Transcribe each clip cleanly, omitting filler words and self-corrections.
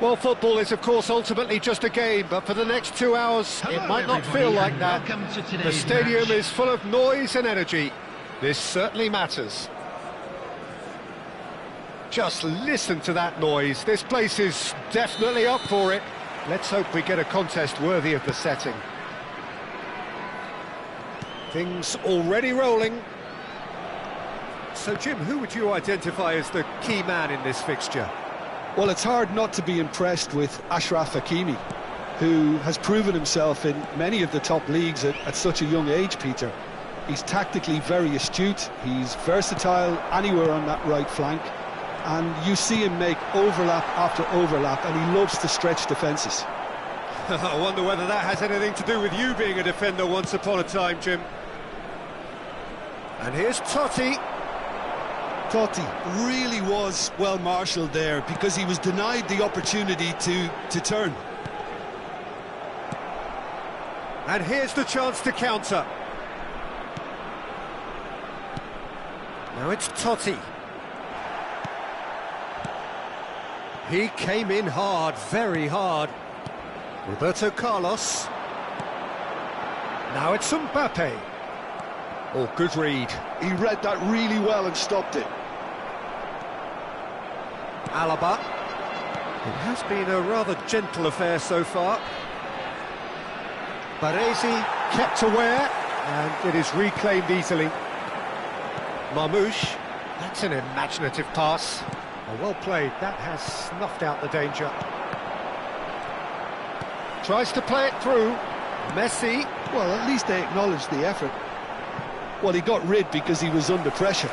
Well, football is, of course, ultimately just a game, but for the next 2 hours, it might not feel like that. The stadium is full of noise and energy. This certainly matters. Just listen to that noise. This place is definitely up for it. Let's hope we get a contest worthy of the setting. Things already rolling. So, Jim, who would you identify as the key man in this fixture? Well, it's hard not to be impressed with Achraf Hakimi, who has proven himself in many of the top leagues at such a young age, Peter. He's tactically very astute, he's versatile anywhere on that right flank, and you see him make overlap after overlap, and he loves to stretch defences. I wonder whether that has anything to do with you being a defender once upon a time, Jim. And here's Totti. Totti really was well marshalled there because he was denied the opportunity to turn. And here's the chance to counter. Now it's Totti. He came in hard, very hard. Roberto Carlos. Now it's Mbappe. Oh, good read. He read that really well and stopped it. Alaba. It has been a rather gentle affair so far. Baresi kept aware, and it is reclaimed easily. Marmoush, that's an imaginative pass. Oh, well played, that has snuffed out the danger. Tries to play it through. Messi. Well, at least they acknowledged the effort. Well, he got rid because he was under pressure.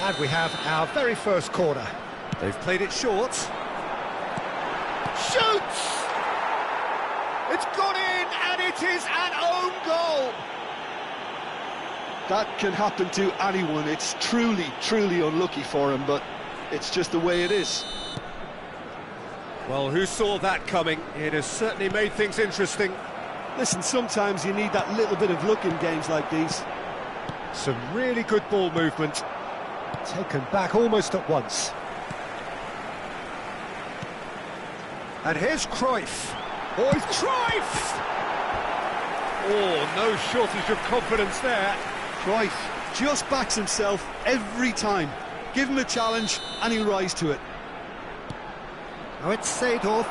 And we have our very first corner. They've played it short. Shoots! It's gone in, and it is an own goal! That can happen to anyone. It's truly, truly unlucky for him, but it's just the way it is. Well, who saw that coming? It has certainly made things interesting. Listen, sometimes you need that little bit of luck in games like these. Some really good ball movement. Taken back almost at once. And here's Cruyff. Oh, it's Cruyff! Oh, no shortage of confidence there. Cruyff just backs himself every time. Give him a challenge and he'll rise to it. Now it's Seedorf.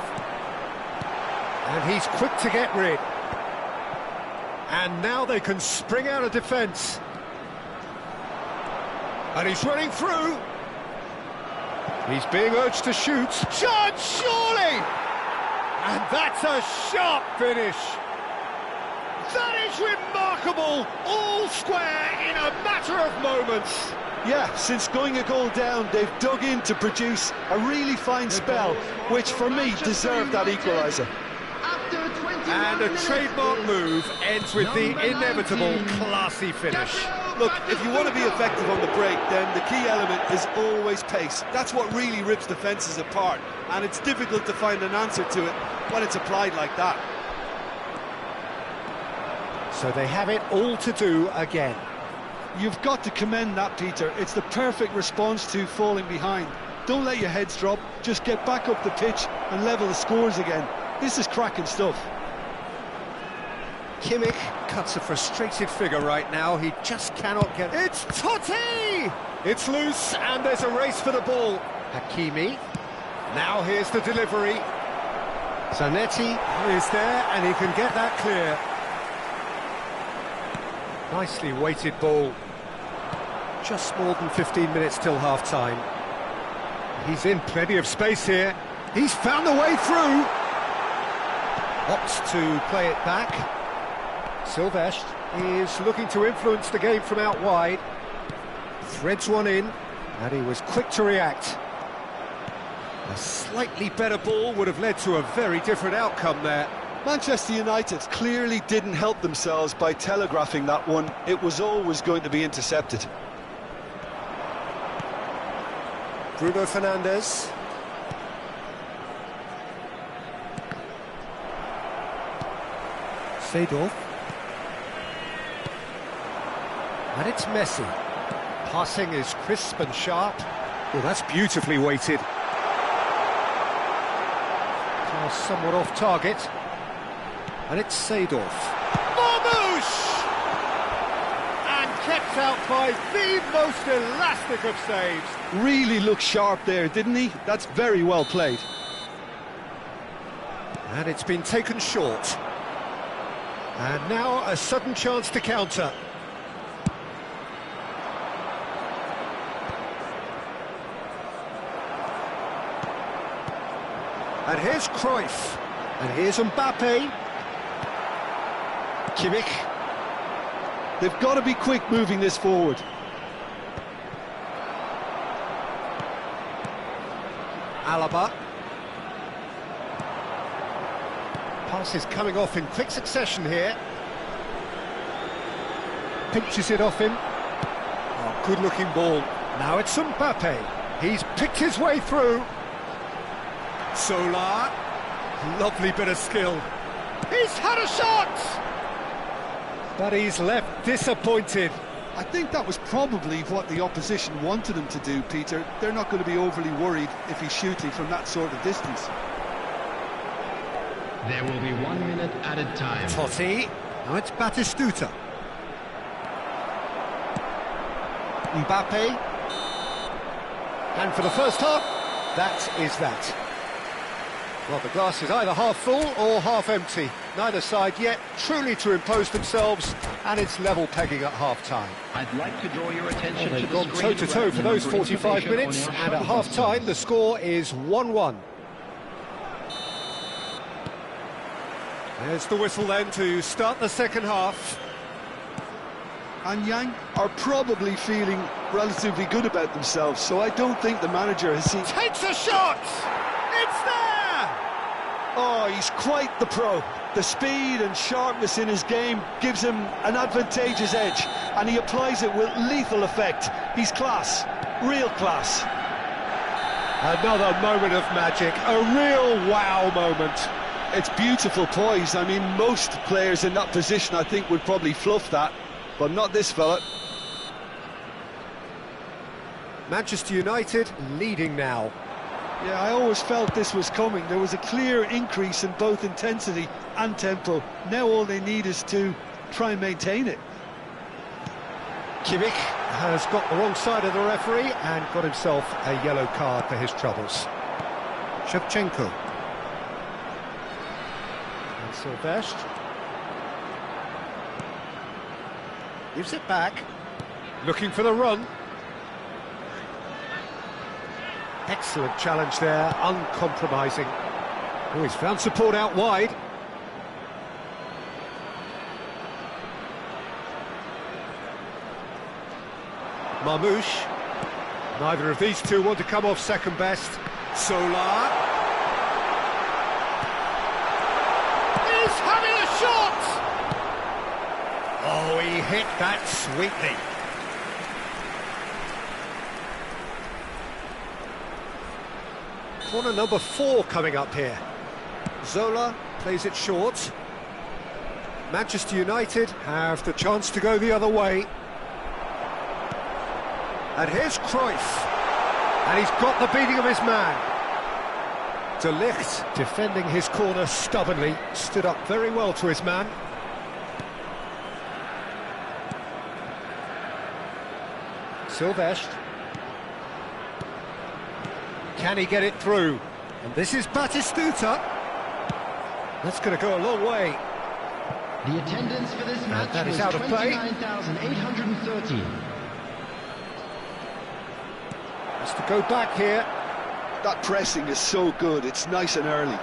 And he's quick to get rid. And now they can spring out of defence. And he's running through. He's being urged to shoot. Shot, surely! And that's a sharp finish. That is remarkable. All square in a matter of moments. Yeah, since going a goal down, they've dug in to produce a really fine spell, which for me deserved that equaliser. And a trademark move ends with the inevitable classy finish. Look, if you want to be effective on the break, then the key element is always pace. That's what really rips defences apart, and it's difficult to find an answer to it when it's applied like that. So they have it all to do again. You've got to commend that, Peter. It's the perfect response to falling behind. Don't let your heads drop, just get back up the pitch and level the scores again. This is cracking stuff. Kimmich cuts a frustrated figure right now. He just cannot get... It's Totti! It's loose, and there's a race for the ball. Hakimi. Now here's the delivery. Zanetti is there, and he can get that clear. Nicely weighted ball. Just more than 15 minutes till half-time. He's in plenty of space here. He's found a way through. Opts to play it back. Silvestre is looking to influence the game from out wide. Threads one in, and he was quick to react. A slightly better ball would have led to a very different outcome there. Manchester United clearly didn't help themselves by telegraphing that one. It was always going to be intercepted. Bruno Fernandes. Seedorf. And it's Messi. Passing is crisp and sharp. Well, that's beautifully weighted. Pass somewhat off target. And it's Seedorf. Marmoush! And kept out by the most elastic of saves. Really looked sharp there, didn't he? That's very well played. And it's been taken short. And now a sudden chance to counter. And here's Cruyff. And here's Mbappe. Kimmich. They've got to be quick moving this forward. Alaba. Passes coming off in quick succession here. Pinches it off him. Oh, good-looking ball. Now it's Mbappe. He's picked his way through. Solar. Lovely bit of skill. He's had a shot! But he's left disappointed. I think that was probably what the opposition wanted him to do, Peter. They're not going to be overly worried if he's shooting from that sort of distance. There will be 1 minute added time. Totti. Now it's Batistuta. Mbappe. And for the first half, that is that. Well, the glass is either half full or half empty. Neither side yet truly to impose themselves, and it's level pegging at half-time. I'd like to draw your attention to They've the gone screen toe-to-toe for those 45 minutes, and at half-time the score is 1-1. There's the whistle then to start the second half. And Yang are probably feeling relatively good about themselves, so I don't think the manager has seen... Takes a shot! It's there! Oh, he's quite the pro. The speed and sharpness in his game gives him an advantageous edge, and he applies it with lethal effect. He's class, real class. Another moment of magic, a real wow moment. It's beautiful poise. I mean, most players in that position, I think, would probably fluff that, but not this fella. Manchester United leading now. Yeah, I always felt this was coming. There was a clear increase in both intensity and tempo. Now all they need is to try and maintain it. Kimmich has got the wrong side of the referee and got himself a yellow card for his troubles. Shevchenko. And Silvestre. Gives it back. Looking for the run. Excellent challenge there, uncompromising. Oh, he's found support out wide. Marmoush. Neither of these two want to come off second best. Solar. He's having a shot! Oh, he hit that sweetly. Corner number 4 coming up here. Zola plays it short. Manchester United have the chance to go the other way. And here's Cruyff. And he's got the beating of his man. De Ligt defending his corner stubbornly. Stood up very well to his man. Silvestre. Can he get it through? And this is Batistuta. That's going to go a long way. The attendance for this match that is was out of play. 29,830. Has to go back here. That pressing is so good, it's nice and early.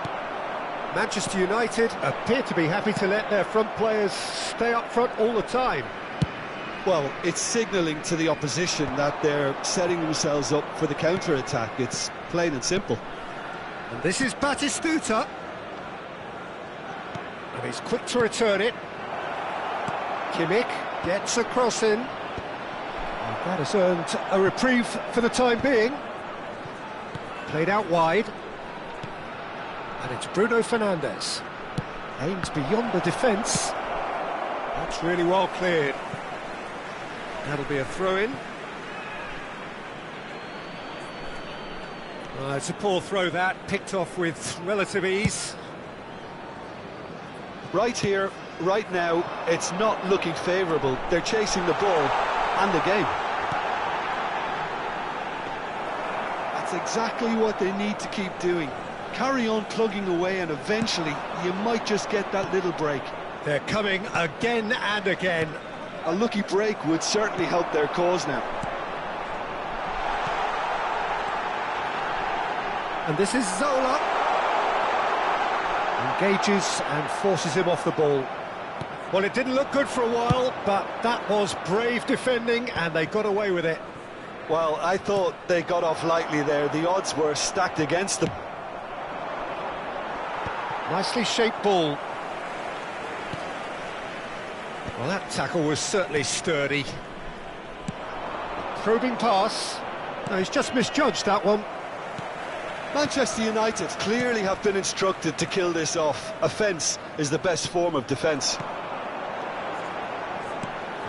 Manchester United appear to be happy to let their front players stay up front all the time. Well, it's signalling to the opposition that they're setting themselves up for the counter-attack. It's plain and simple. And this is Batistuta. And he's quick to return it. Kimmich gets a cross in. And that has earned a reprieve for the time being. Played out wide. And it's Bruno Fernandes. Aims beyond the defence. That's really well cleared. That'll be a throw-in. It's a poor throw that, picked off with relative ease. Right here, right now, it's not looking favourable. They're chasing the ball and the game. That's exactly what they need to keep doing. Carry on plugging away and eventually you might just get that little break. They're coming again and again. A lucky break would certainly help their cause now. And this is Zola. Engages and forces him off the ball. Well, it didn't look good for a while, but that was brave defending and they got away with it. Well, I thought they got off lightly there. The odds were stacked against them. Nicely shaped ball. Well, that tackle was certainly sturdy. Probing pass. No, he's just misjudged that one. Manchester United clearly have been instructed to kill this off. Offence is the best form of defence.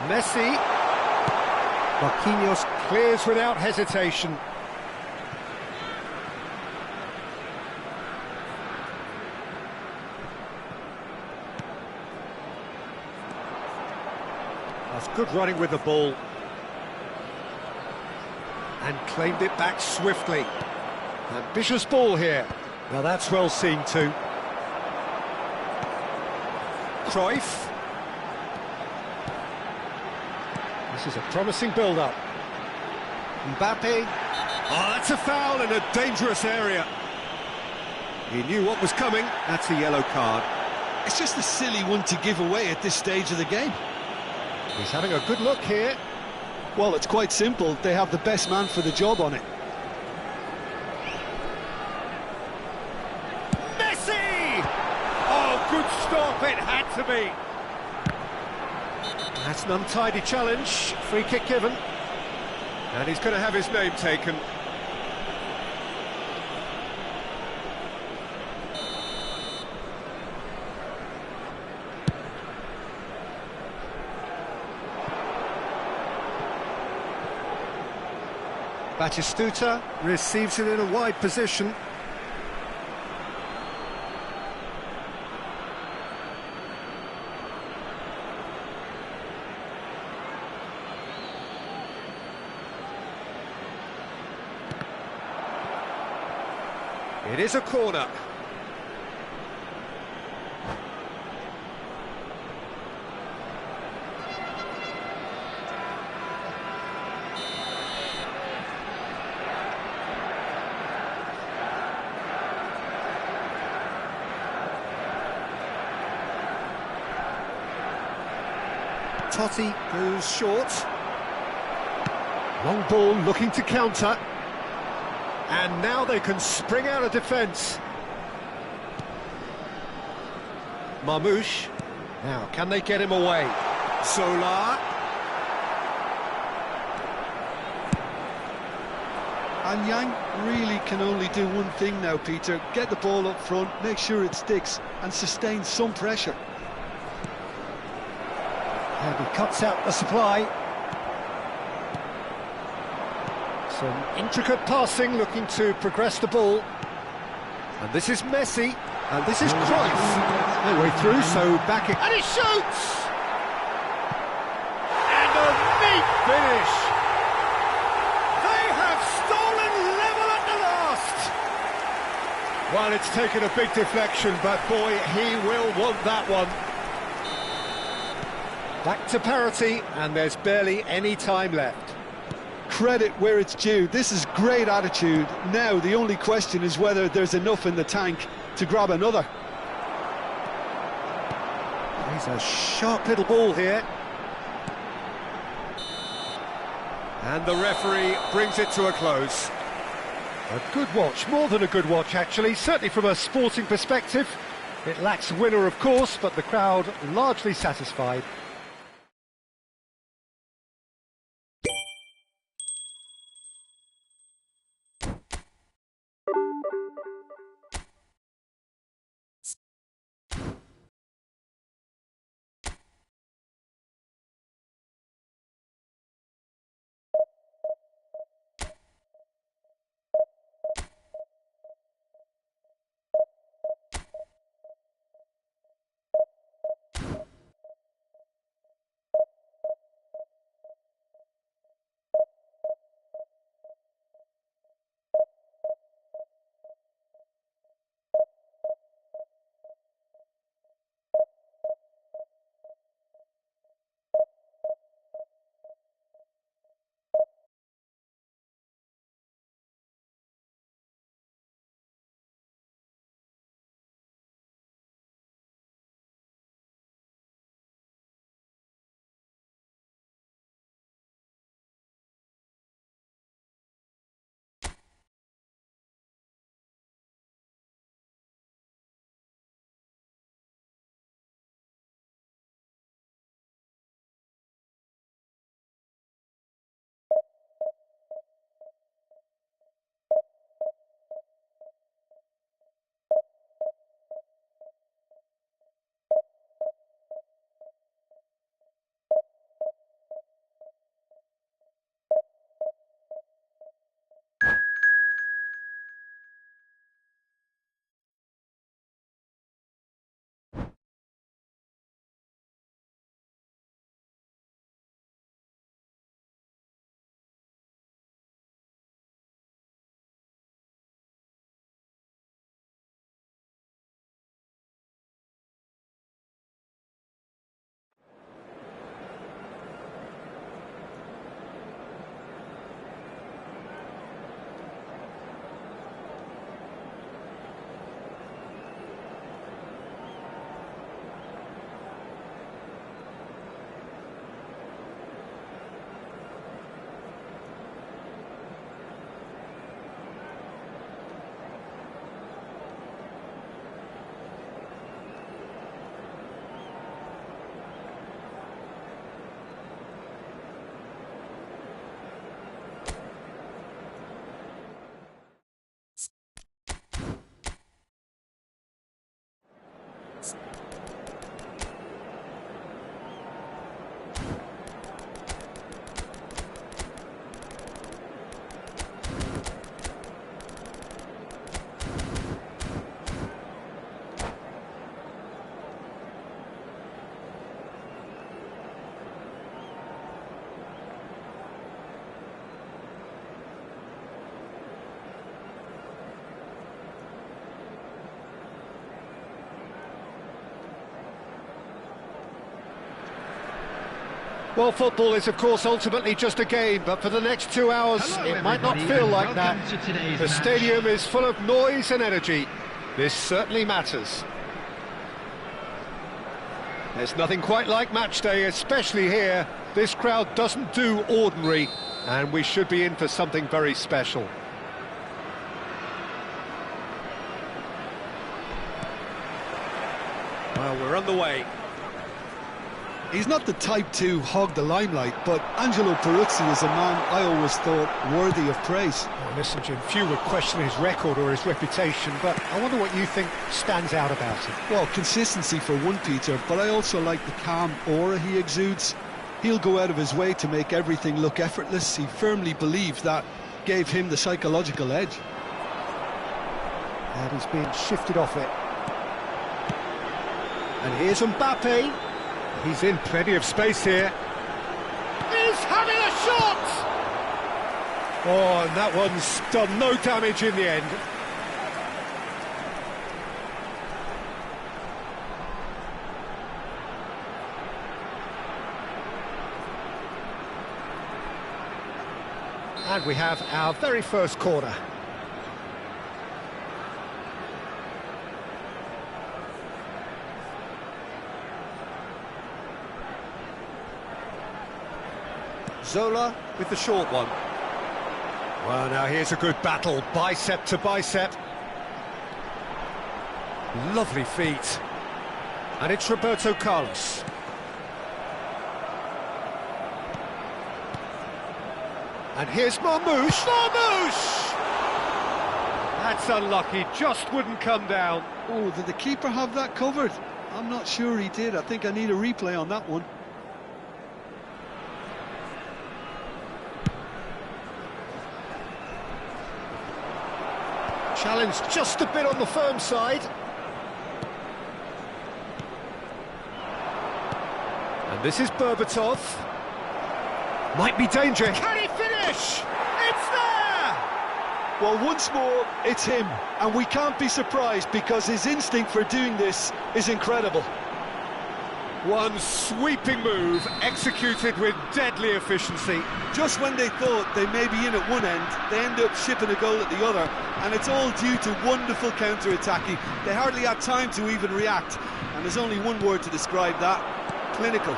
Messi. Marquinhos clears without hesitation. That's good running with the ball. And claimed it back swiftly. Ambitious ball here. Now that's well seen too. Cruyff. This is a promising build-up. Mbappe. Oh, that's a foul in a dangerous area. He knew what was coming. That's a yellow card. It's just a silly one to give away at this stage of the game. He's having a good look here. Well, it's quite simple. They have the best man for the job on it. Messi! Oh, good stop, it had to be. That's an untidy challenge. Free kick given. And he's going to have his name taken. Batistuta receives it in a wide position. It is a corner. Totti goes short. Long ball looking to counter. And now they can spring out of defence. Marmoush. Now, can they get him away? Zola. And Yang really can only do one thing now, Peter. Get the ball up front, make sure it sticks, and sustain some pressure. And he cuts out the supply. Some intricate passing, looking to progress the ball. And this is Messi, and this is Cruyff. No way through, so back it. And he shoots! And a neat finish! They have stolen level at the last! Well, it's taken a big deflection, but boy, he will want that one. Back to parity, and there's barely any time left. Credit where it's due. This is great attitude. Now the only question is whether there's enough in the tank to grab another. He's a sharp little ball here. And the referee brings it to a close. A good watch, more than a good watch actually, certainly from a sporting perspective. It lacks a winner of course, but the crowd largely satisfied. Well, football is, of course, ultimately just a game, but for the next 2 hours, Hello, it might not everybody, feel and like that. welcome to today's The match. stadium is full of noise and energy. This certainly matters. There's nothing quite like match day, especially here. This crowd doesn't do ordinary, and we should be in for something very special. Well, we're underway. He's not the type to hog the limelight, but Angelo Peruzzi is a man I always thought worthy of praise. Oh, listen, Jim, few would question his record or his reputation, but I wonder what you think stands out about him. Well, consistency for one, Peter, but I also like the calm aura he exudes. He'll go out of his way to make everything look effortless. He firmly believes that gave him the psychological edge. And he's being shifted off it. And here's Mbappe. He's in plenty of space here. He's having a shot! Oh, and that one's done no damage in the end. And we have our very first corner. Zola with the short one. Well, now here's a good battle, bicep to bicep. Lovely feet. And it's Roberto Carlos. And here's Marmoush. Marmoush! That's unlucky, just wouldn't come down. Oh, did the keeper have that covered? I'm not sure he did. I think I need a replay on that one. Challenge just a bit on the firm side. And this is Berbatov. Might be danger. Can he finish? It's there! Well, once more, it's him. And we can't be surprised because his instinct for doing this is incredible. One sweeping move, executed with deadly efficiency. Just when they thought they may be in at one end, they end up shipping a goal at the other, and it's all due to wonderful counter-attacking. They hardly had time to even react, and there's only one word to describe that: clinical.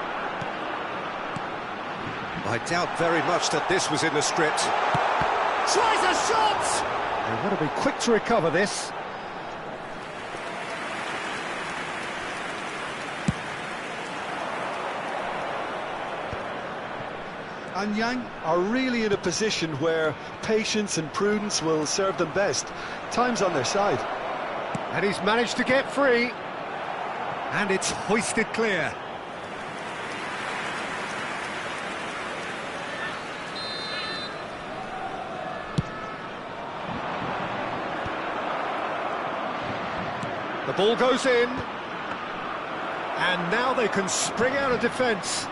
I doubt very much that this was in the script. Tries a shot! They've got to be quick to recover this. And Yang are really in a position where patience and prudence will serve them best. Time's on their side. And he's managed to get free. And it's hoisted clear. The ball goes in. And now they can spring out of defence.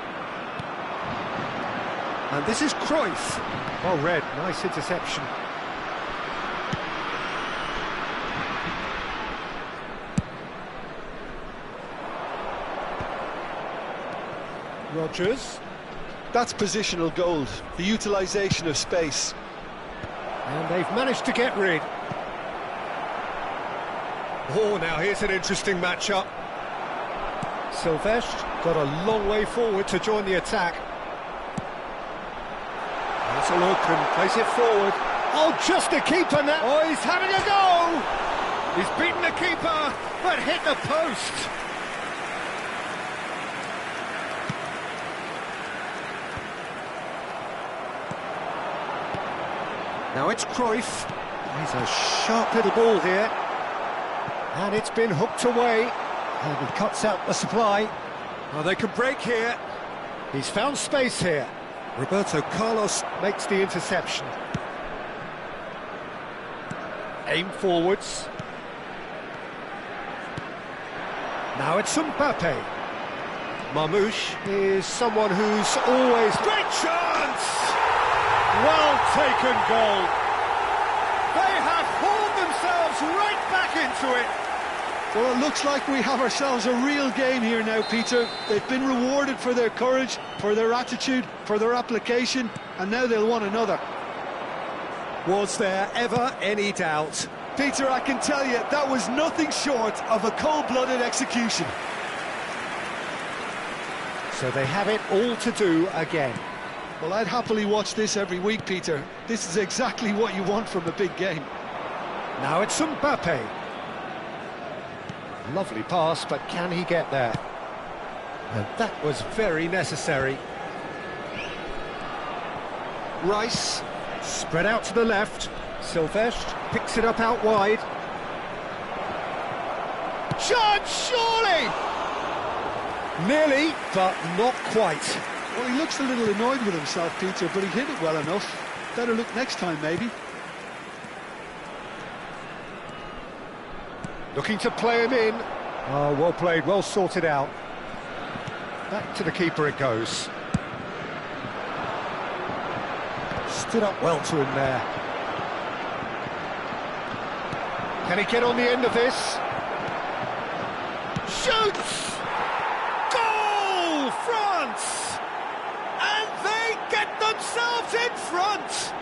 And this is Cruyff. Well read, nice interception. Rodgers. That's positional gold, the utilisation of space. And they've managed to get rid. Oh, now here's an interesting matchup. Silvestre got a long way forward to join the attack. Has a look and plays it forward. Oh, just a keeper now. Oh, he's having a go. He's beaten the keeper, but hit the post. Now it's Cruyff. He's a sharp little ball here. And it's been hooked away. And he cuts out the supply. Oh, they can break here. He's found space here. Roberto Carlos makes the interception. Aim forwards. Now it's Mbappe. Marmoush is someone who's always... Great chance! Well taken goal. They have hauled themselves right back into it. Well, it looks like we have ourselves a real game here now, Peter. They've been rewarded for their courage, for their attitude, for their application, and now they'll want another. Was there ever any doubt? Peter, I can tell you, that was nothing short of a cold-blooded execution. So they have it all to do again. Well, I'd happily watch this every week, Peter. This is exactly what you want from a big game. Now it's Mbappe. Lovely pass, but can he get there? And that was very necessary. Rice, spread out to the left. Silvestre picks it up out wide. Chance, surely! Nearly, but not quite. Well, he looks a little annoyed with himself, Peter, but he hit it well enough. Better look next time, maybe. Looking to play him in. Oh, well played, well sorted out. Back to the keeper it goes. Stood up well to him there. Can he get on the end of this? Shoots! Goal! France! And they get themselves in front!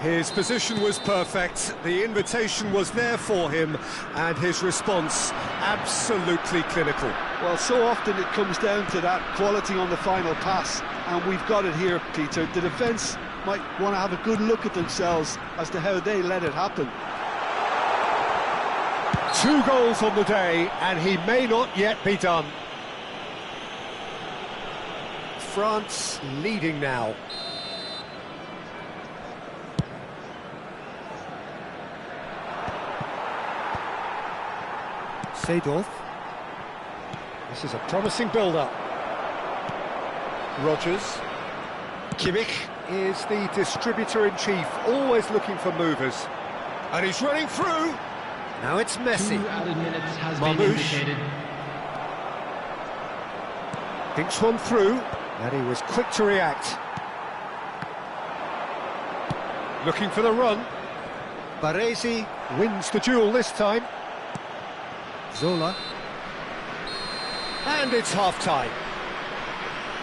His position was perfect, the invitation was there for him, and his response absolutely clinical. Well, so often it comes down to that quality on the final pass, and we've got it here, Peter. The defence might want to have a good look at themselves as to how they let it happen. 2 goals on the day, and he may not yet be done. France leading now. Seedorf. This is a promising build-up. Rogers. Kimmich is the distributor-in-chief, always looking for movers. And he's running through. Now it's Messi. 2 added minutes has Marmouche. been indicated. Thinks one through, and he was quick to react. Looking for the run. Baresi wins the duel this time. Zola. And it's half-time.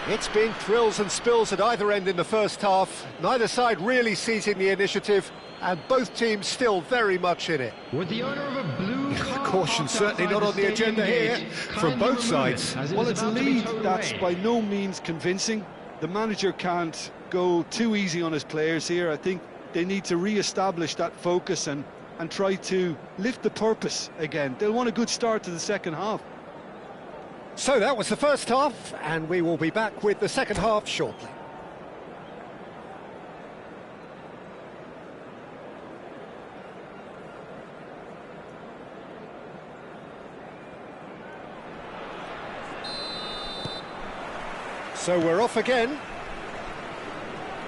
It's been thrills and spills at either end in the first half. Neither side really seizing the initiative, and both teams still very much in it. With the owner of a blue car Caution parked certainly outside not on the stadium agenda here gate, from kindly both remove sides. it, as it Well, is it's a about to be lead towed that's away. by no means convincing. The manager can't go too easy on his players here. I think they need to re-establish that focus and try to lift the purpose again. They'll want a good start to the second half. So that was the first half, and we will be back with the second half shortly. So we're off again.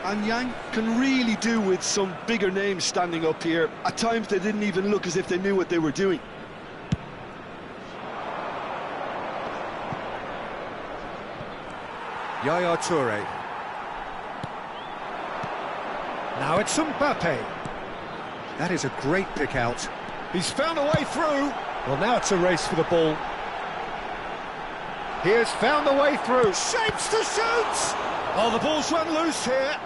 And Yang can really do with some bigger names standing up here. At times they didn't even look as if they knew what they were doing. Yaya Toure. Now it's Mbappe. That is a great pick out. He's found a way through. Well, now it's a race for the ball. He has found the way through. Shapes to shoot! Oh, the ball's run loose here.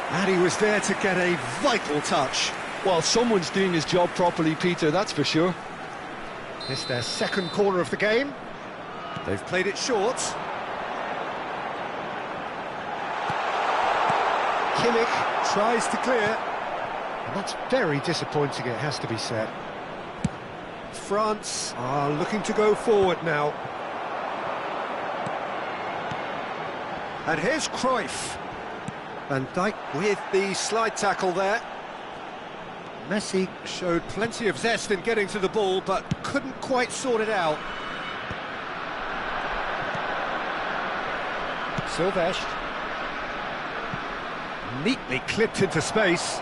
And he was there to get a vital touch. Well, someone's doing his job properly, Peter, that's for sure. This is their second corner of the game. They've played it short. Kimmich tries to clear. And that's very disappointing, it has to be said. France are looking to go forward now. And here's Cruyff. Van Dijk with the slide tackle there. Messi showed plenty of zest in getting to the ball, but couldn't quite sort it out. Silvestre. Neatly clipped into space.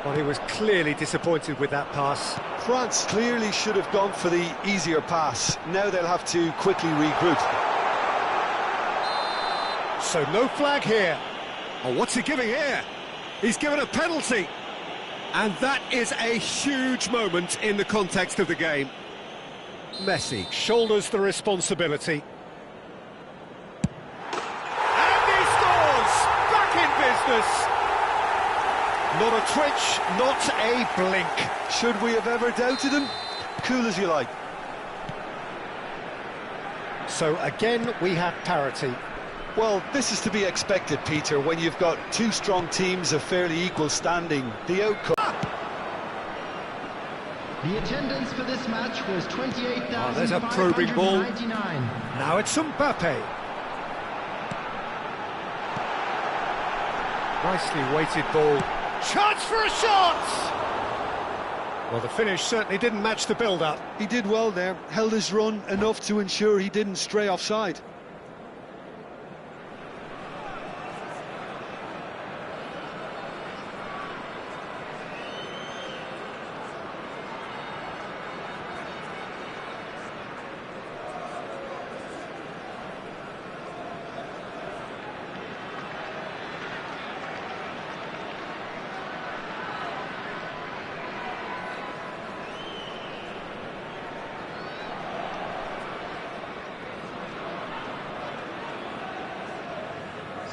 Well, he was clearly disappointed with that pass. France clearly should have gone for the easier pass. Now they'll have to quickly regroup. So no flag here. Oh, what's he giving here? He's given a penalty. And that is a huge moment in the context of the game. Messi shoulders the responsibility. And he scores! Back in business! Not a twitch, not a blink. Should we have ever doubted him? Cool as you like. So again, we have parity. Well, this is to be expected, Peter, when you've got two strong teams of fairly equal standing. The outcome... The attendance for this match was 28,599. there's a probing ball. Now it's Mbappe. Nicely weighted ball. Chance for a shot! Well, the finish certainly didn't match the build-up. He did well there, held his run enough to ensure he didn't stray offside.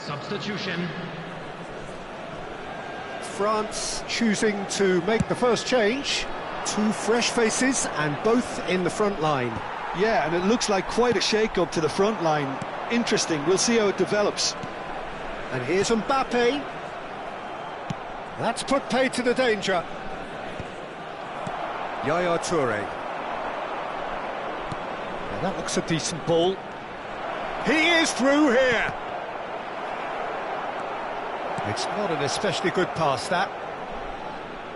Substitution. France choosing to make the first change. Two fresh faces and both in the front line. Yeah, and it looks like quite a shake-up to the front line. Interesting, we'll see how it develops. And here's Mbappe. That's put paid to the danger. Yaya Toure. Now that looks a decent ball. He is through here. It's not an especially good pass, that.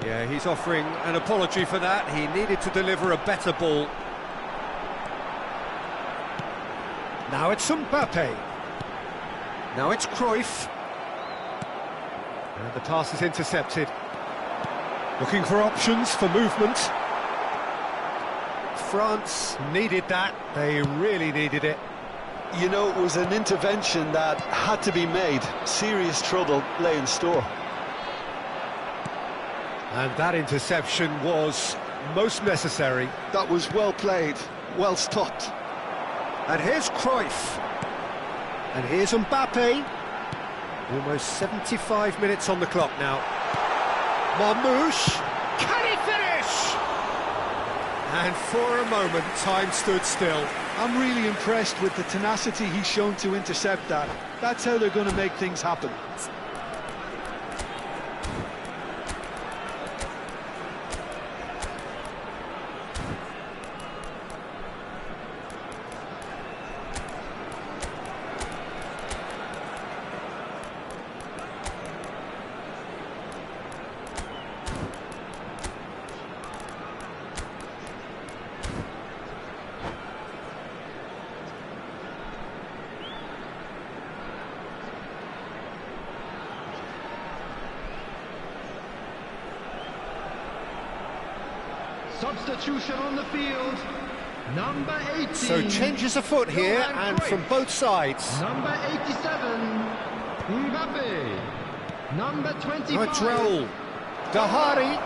Yeah, he's offering an apology for that. He needed to deliver a better ball. Now it's Mbappe. Now it's Cruyff. And the pass is intercepted. Looking for options for movement. France needed that. They really needed it. You know, it was an intervention that had to be made. Serious trouble lay in store. And that interception was most necessary. That was well played, well stopped. And here's Cruyff. And here's Mbappe. Almost 75 minutes on the clock now. Marmoush. Can he finish? And for a moment, time stood still. I'm really impressed with the tenacity he's shown to intercept that. That's how they're going to make things happen. Substitution on the field. Number 18. So changes afoot here, and from both sides. Number 87, Mbappe. Number 25. Right, Raul. Dahari.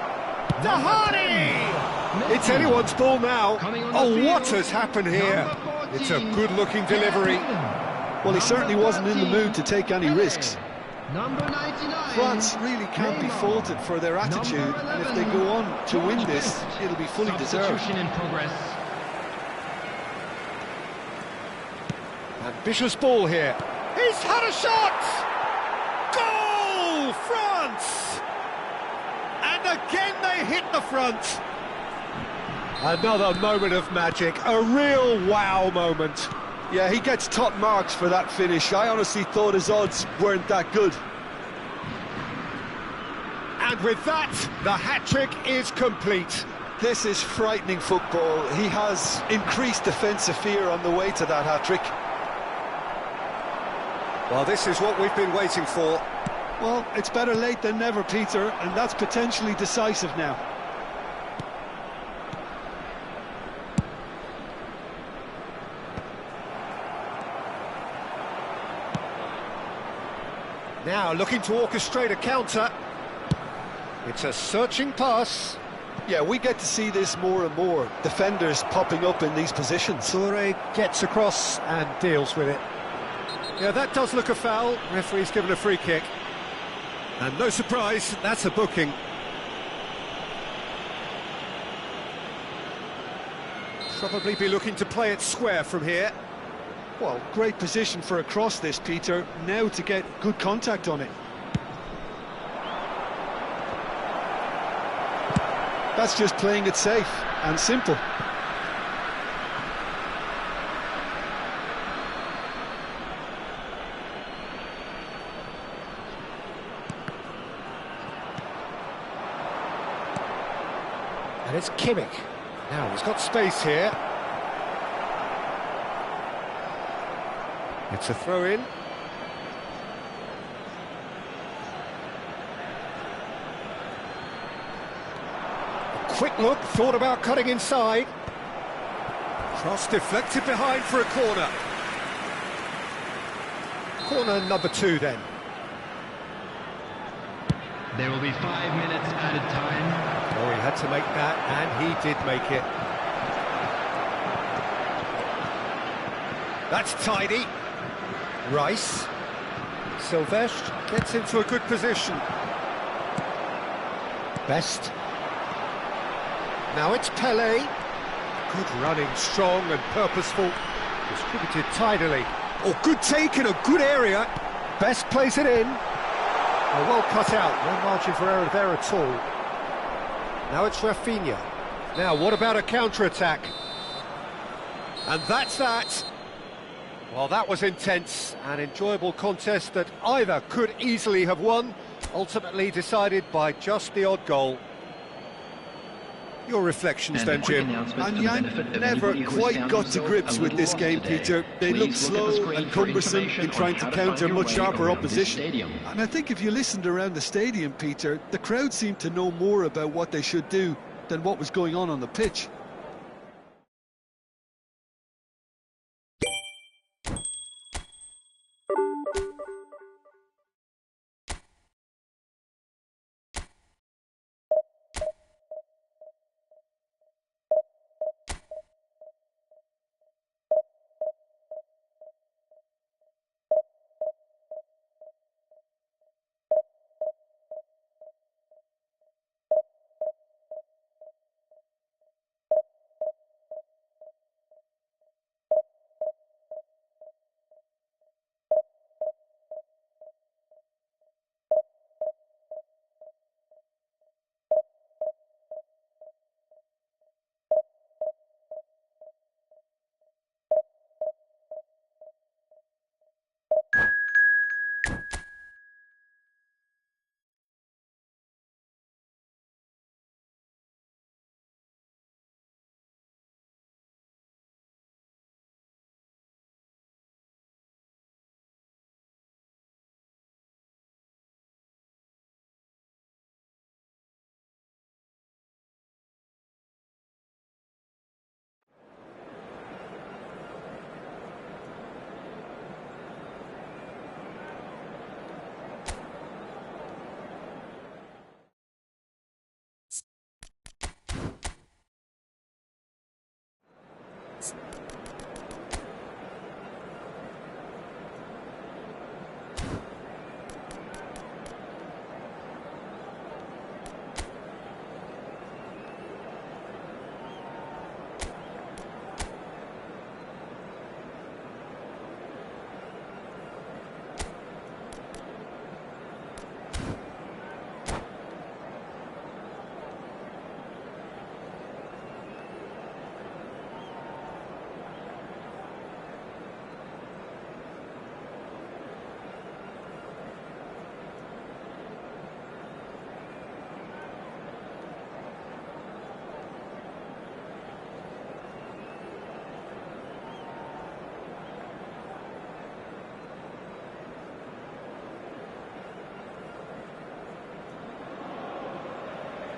Dahari! It's anyone's ball now. Oh, what has happened here? It's a good-looking delivery. Well, he certainly wasn't in the mood to take any risks. Number 99. France really can't be faulted for their attitude, and if they go on to win this, it'll be fully deserved. Substitution in progress. Ambitious ball here. He's had a shot! Goal! France! And again they hit the front. Another moment of magic, a real wow moment. Yeah, he gets top marks for that finish. I honestly thought his odds weren't that good. And with that, the hat-trick is complete. This is frightening football. He has increased defensive fear on the way to that hat-trick. Well, this is what we've been waiting for. Well, it's better late than never, Peter, and that's potentially decisive now. Now looking to orchestrate a counter. It's a searching pass. Yeah, we get to see this more and more. Defenders popping up in these positions. Toure gets across and deals with it. Yeah, that does look a foul. Referee's given a free kick. And no surprise, that's a booking. Probably be looking to play it square from here. Well, great position for a cross this, Peter. Now to get good contact on it. That's just playing it safe and simple. And it's Kimmich. Now he's got space here. It's a throw-in. Quick look, thought about cutting inside. Cross deflected behind for a corner. Corner number 2 then. There will be 5 minutes added time. Oh, he had to make that, and he did make it. That's tidy. Rice. Silvestre gets into a good position. Best. Now it's Pelé. Good running, strong and purposeful. Distributed tidily. Oh, good take in a good area. Best plays it in. Oh, well cut out. No margin for error there at all. Now it's Rafinha. Now, what about a counter-attack? And that's that. Well, that was intense. An enjoyable contest that either could easily have won, ultimately decided by just the odd goal. Your reflections then, Jim? And Jan never quite got to grips with this game, Peter. They looked slow and cumbersome in trying to counter much sharper opposition. And I think if you listened around the stadium, Peter, the crowd seemed to know more about what they should do than what was going on the pitch.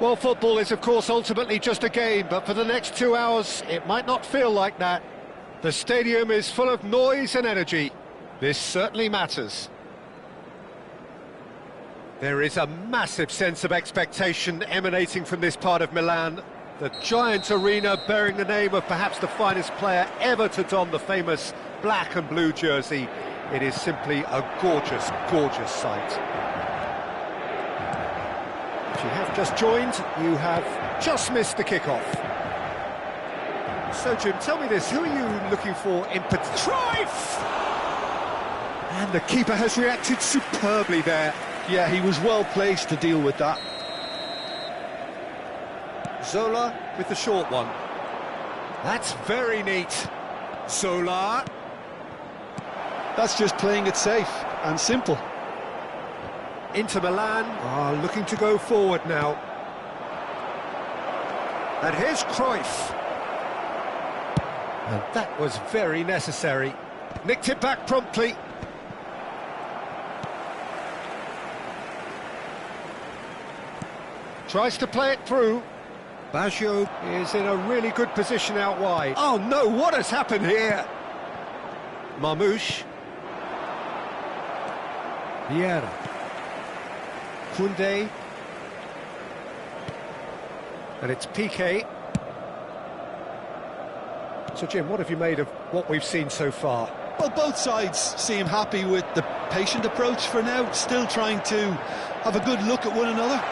Well, football is, of course, ultimately just a game, but for the next 2 hours, it might not feel like that. The stadium is full of noise and energy. This certainly matters. There is a massive sense of expectation emanating from this part of Milan. The giant arena bearing the name of perhaps the finest player ever to don the famous black and blue jersey. It is simply a gorgeous, gorgeous sight. If you have just joined, you have just missed the kickoff. So, Jim, tell me this, who are you looking for in particular? Cruyff! And the keeper has reacted superbly there. Yeah, he was well placed to deal with that. Zola with the short one. That's very neat. Zola. That's just playing it safe and simple. Inter Milan are looking to go forward now. And here's Cruyff. And that was very necessary. Nicked it back promptly. Tries to play it through. Baggio is in a really good position out wide. Oh no, what has happened here? Marmoush. Vieira. Koundé. And it's Piqué. So Jim, what have you made of what we've seen so far? Well, both sides seem happy with the patient approach for now, still trying to have a good look at one another.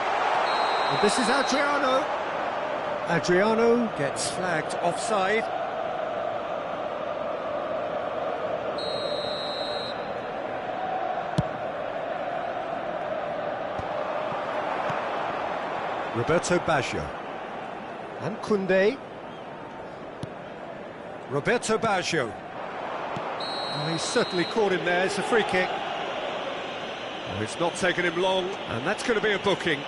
And this is Adriano. Adriano gets flagged offside. Roberto Baggio. And Koundé. Roberto Baggio. Oh, he's certainly caught him there. It's a free kick. Oh, it's not taken him long, and that's going to be a booking.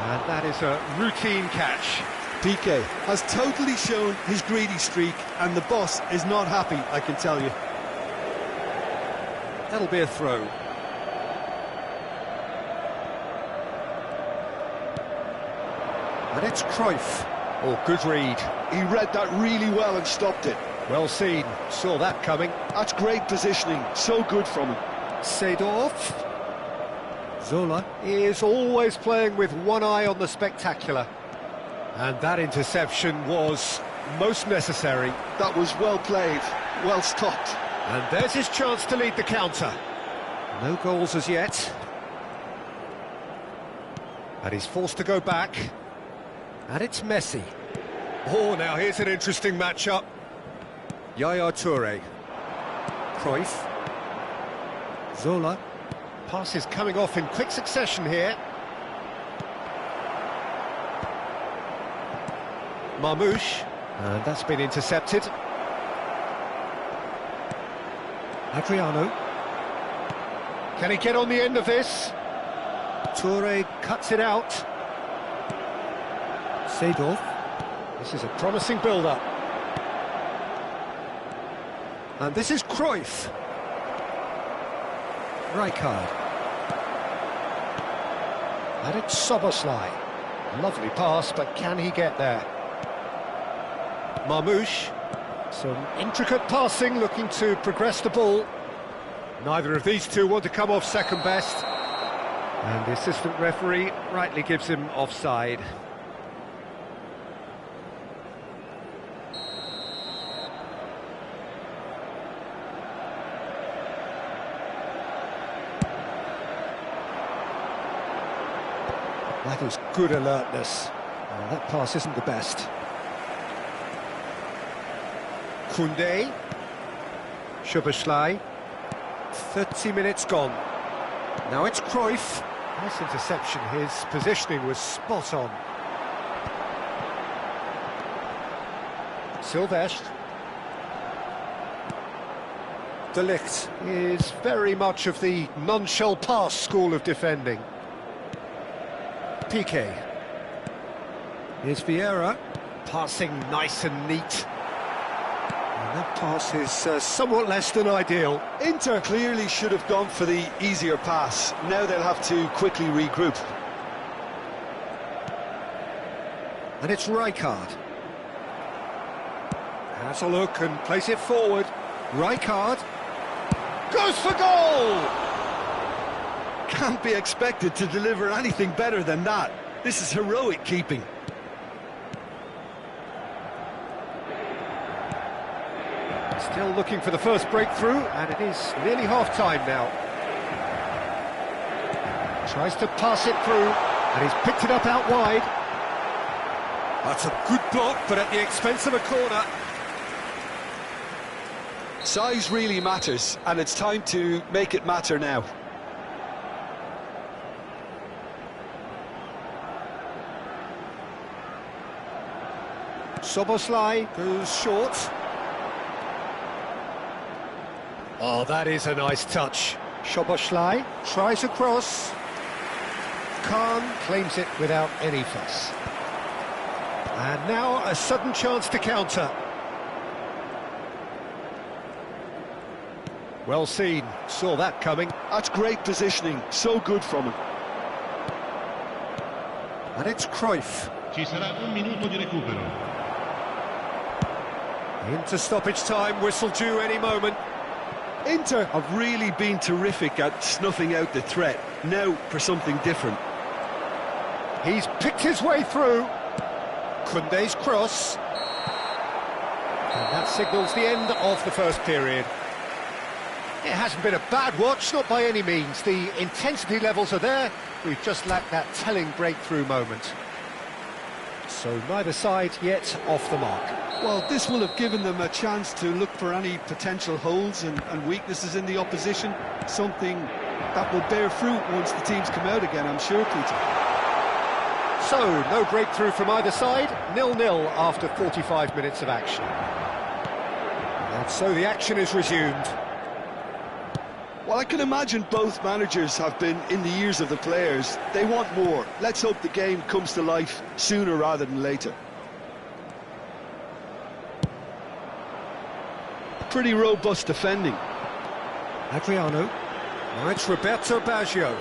And that is a routine catch. Piqué has totally shown his greedy streak, and the boss is not happy, I can tell you. That'll be a throw. And it's Cruyff. Oh, good read. He read that really well and stopped it. Well seen. Saw that coming. That's great positioning. So good from him. Seedorf. Zola is always playing with one eye on the spectacular. And that interception was most necessary. That was well played, well stopped. And there's his chance to lead the counter. No goals as yet. And he's forced to go back. And it's Messi. Oh, now here's an interesting matchup. Yaya Toure. Cruyff. Zola. Passes coming off in quick succession here. Marmoush. And that's been intercepted. Adriano. Can he get on the end of this? Toure cuts it out. Seedorf. This is a promising build-up. And this is Cruyff. Rijkaard. And it's Szoboszlai. Lovely pass, but can he get there? Marmoush. Some intricate passing, looking to progress the ball. Neither of these two want to come off second best. And the assistant referee rightly gives him offside. That was good alertness. Oh, that pass isn't the best. Koundé. Szoboszlai. 30 minutes gone. Now it's Cruyff. Nice interception. His positioning was spot on. Silvestre. De Ligt is very much of the non-shall-pass school of defending. Piqué. Here's Vieira, passing nice and neat. And that pass is somewhat less than ideal. Inter clearly should have gone for the easier pass. Now they'll have to quickly regroup. And it's Rijkaard. Has a look and plays it forward. Rijkaard goes for goal! Can't be expected to deliver anything better than that. This is heroic keeping. Still looking for the first breakthrough, and it is nearly half-time now. Tries to pass it through, and he's picked it up out wide. That's a good block, but at the expense of a corner. Size really matters, and it's time to make it matter now. Szoboszlai goes short. Oh, that is a nice touch. Szoboszlai tries a cross. Khan claims it without any fuss. And now a sudden chance to counter. Well seen, saw that coming. That's great positioning, so good from him. And it's Cruyff. Ci sarà un minuto di recupero. Into stoppage time, whistle due any moment. Inter have really been terrific at snuffing out the threat. Now for something different. He's picked his way through. Koundé's cross. And that signals the end of the first period. It hasn't been a bad watch, not by any means. The intensity levels are there. We've just lacked that telling breakthrough moment. So neither side yet off the mark. Well, this will have given them a chance to look for any potential holes and weaknesses in the opposition. Something that will bear fruit once the teams come out again, I'm sure, Peter. So, no breakthrough from either side. 0-0 after 45 minutes of action. And so the action is resumed. Well, I can imagine both managers have been in the ears of the players. They want more. Let's hope the game comes to life sooner rather than later. Pretty robust defending. Adriano. Now it's Roberto Baggio.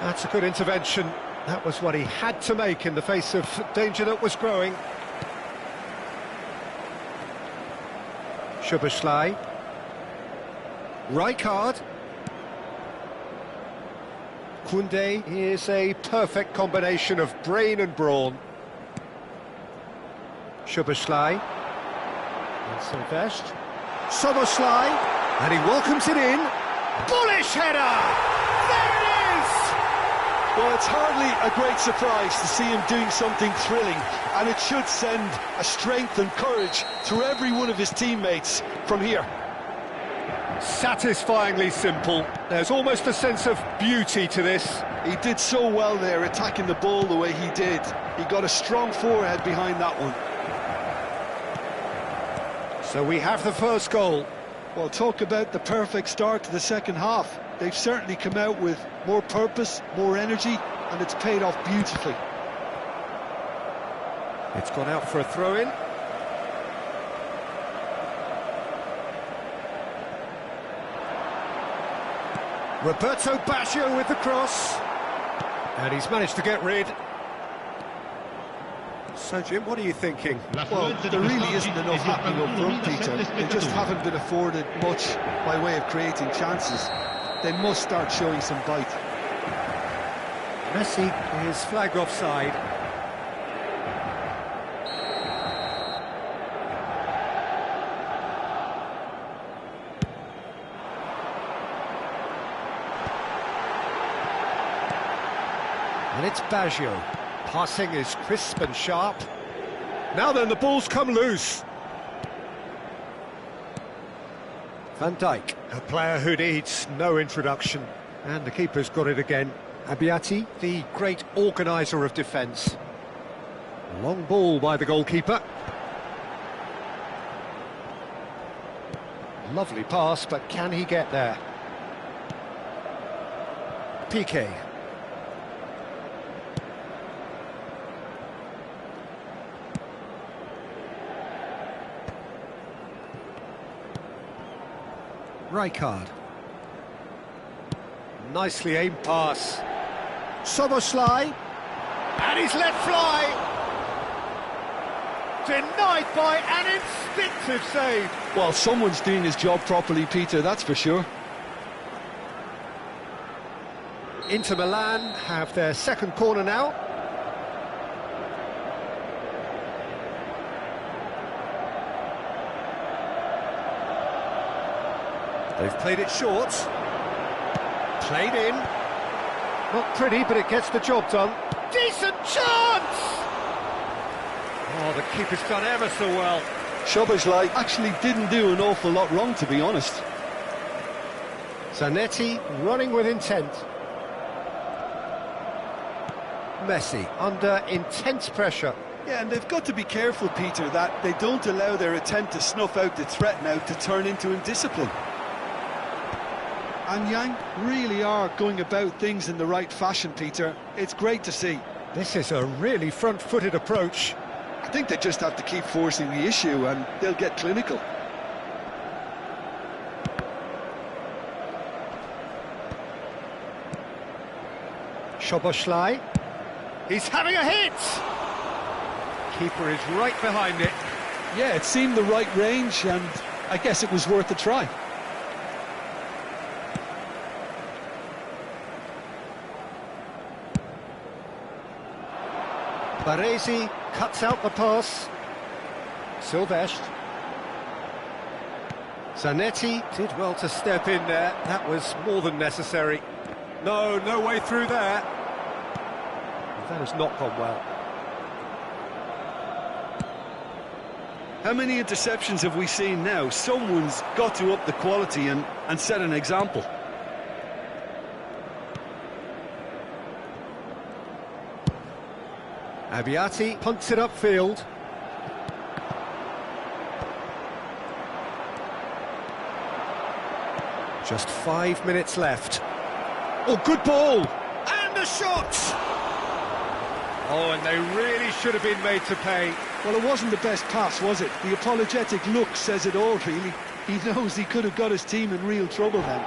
That's a good intervention. That was what he had to make in the face of danger that was growing. Szoboszlai. Rijkaard. Koundé is a perfect combination of brain and brawn. Szoboszlai. And Sylvestre. Szoboszlai. And he welcomes it in. Bullish header! There it is! Well, it's hardly a great surprise to see him doing something thrilling, and it should send a strength and courage through every one of his teammates from here. Satisfyingly simple. There's almost a sense of beauty to this. He did so well there, attacking the ball the way he did. He got a strong forehead behind that one. So we have the first goal. Well, talk about the perfect start to the second half. They've certainly come out with more purpose, more energy, and it's paid off beautifully. It's gone out for a throw-in. Roberto Baggio with the cross. And he's managed to get rid. So, Jim, what are you thinking? Well, there really isn't enough happening up front, Peter. They just haven't been afforded much by way of creating chances. They must start showing some bite. Messi is flagged offside. And it's Baggio. Passing is crisp and sharp. Now then, the ball's come loose. Van Dijk, a player who needs no introduction. And the keeper's got it again. Abbiati, the great organiser of defence. Long ball by the goalkeeper. Lovely pass, but can he get there? Piqué. Rijkaard. Nicely aimed pass. Szoboszlai. And he's let fly. Denied by an instinctive save. Well, someone's doing his job properly, Peter, that's for sure. Inter Milan have their second corner now. They've played it short. Played in. Not pretty, but it gets the job done. Decent chance! Oh, the keeper's done ever so well. Szoboszlai actually didn't do an awful lot wrong, to be honest. Zanetti running with intent. Messi under intense pressure. Yeah, and they've got to be careful, Peter, that they don't allow their attempt to snuff out the threat now to turn into indiscipline. And Yang really are going about things in the right fashion, Peter. It's great to see. This is a really front-footed approach. I think they just have to keep forcing the issue and they'll get clinical. Szoboszlai. He's having a hit! Keeper is right behind it. Yeah, it seemed the right range and I guess it was worth a try. Baresi cuts out the pass. Silvestre. Zanetti did well to step in there. That was more than necessary. No way through there. That has not gone well. How many interceptions have we seen now? Someone's got to up the quality and set an example. Abbiati punts it upfield. Just 5 minutes left. Oh, good ball! And a shot! Oh, and they really should have been made to pay. Well, it wasn't the best pass, was it? The apologetic look says it all, really. He knows he could have got his team in real trouble then.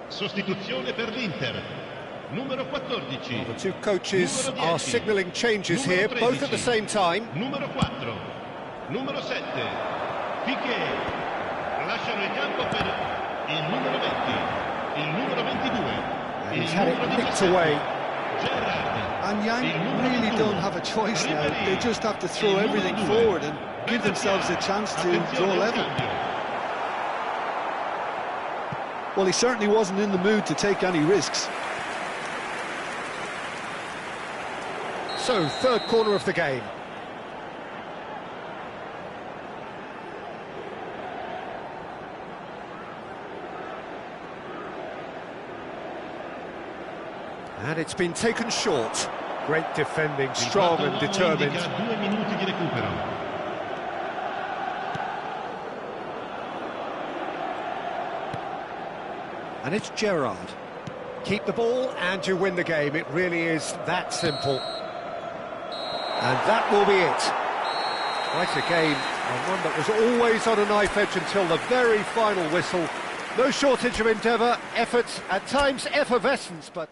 Sostituzione per l'Inter. Numero 14. The two coaches Numero 10. are signalling changes Numero here, 13. both at the same time. Numero 4. Numero 7. Piqué. Lasciano il campo per il numero 20. Il numero 22. And Il he's had it numero nicked 17. away. Gerrard. And Yang Il numero really 21. don't have a choice now. Ribéry. They just have to throw Il numero everything 2. forward and give Benatia. themselves a chance to Attenzione draw al level. cambio. Well, he certainly wasn't in the mood to take any risks. So, third corner of the game. And it's been taken short. Great defending, strong and determined. Indica 2 minuti di recupero. And it's Gerrard. Keep the ball and you win the game. It really is that simple. And that will be it. Quite a game, and one that was always on a knife edge until the very final whistle. No shortage of endeavour, effort, at times effervescence, but...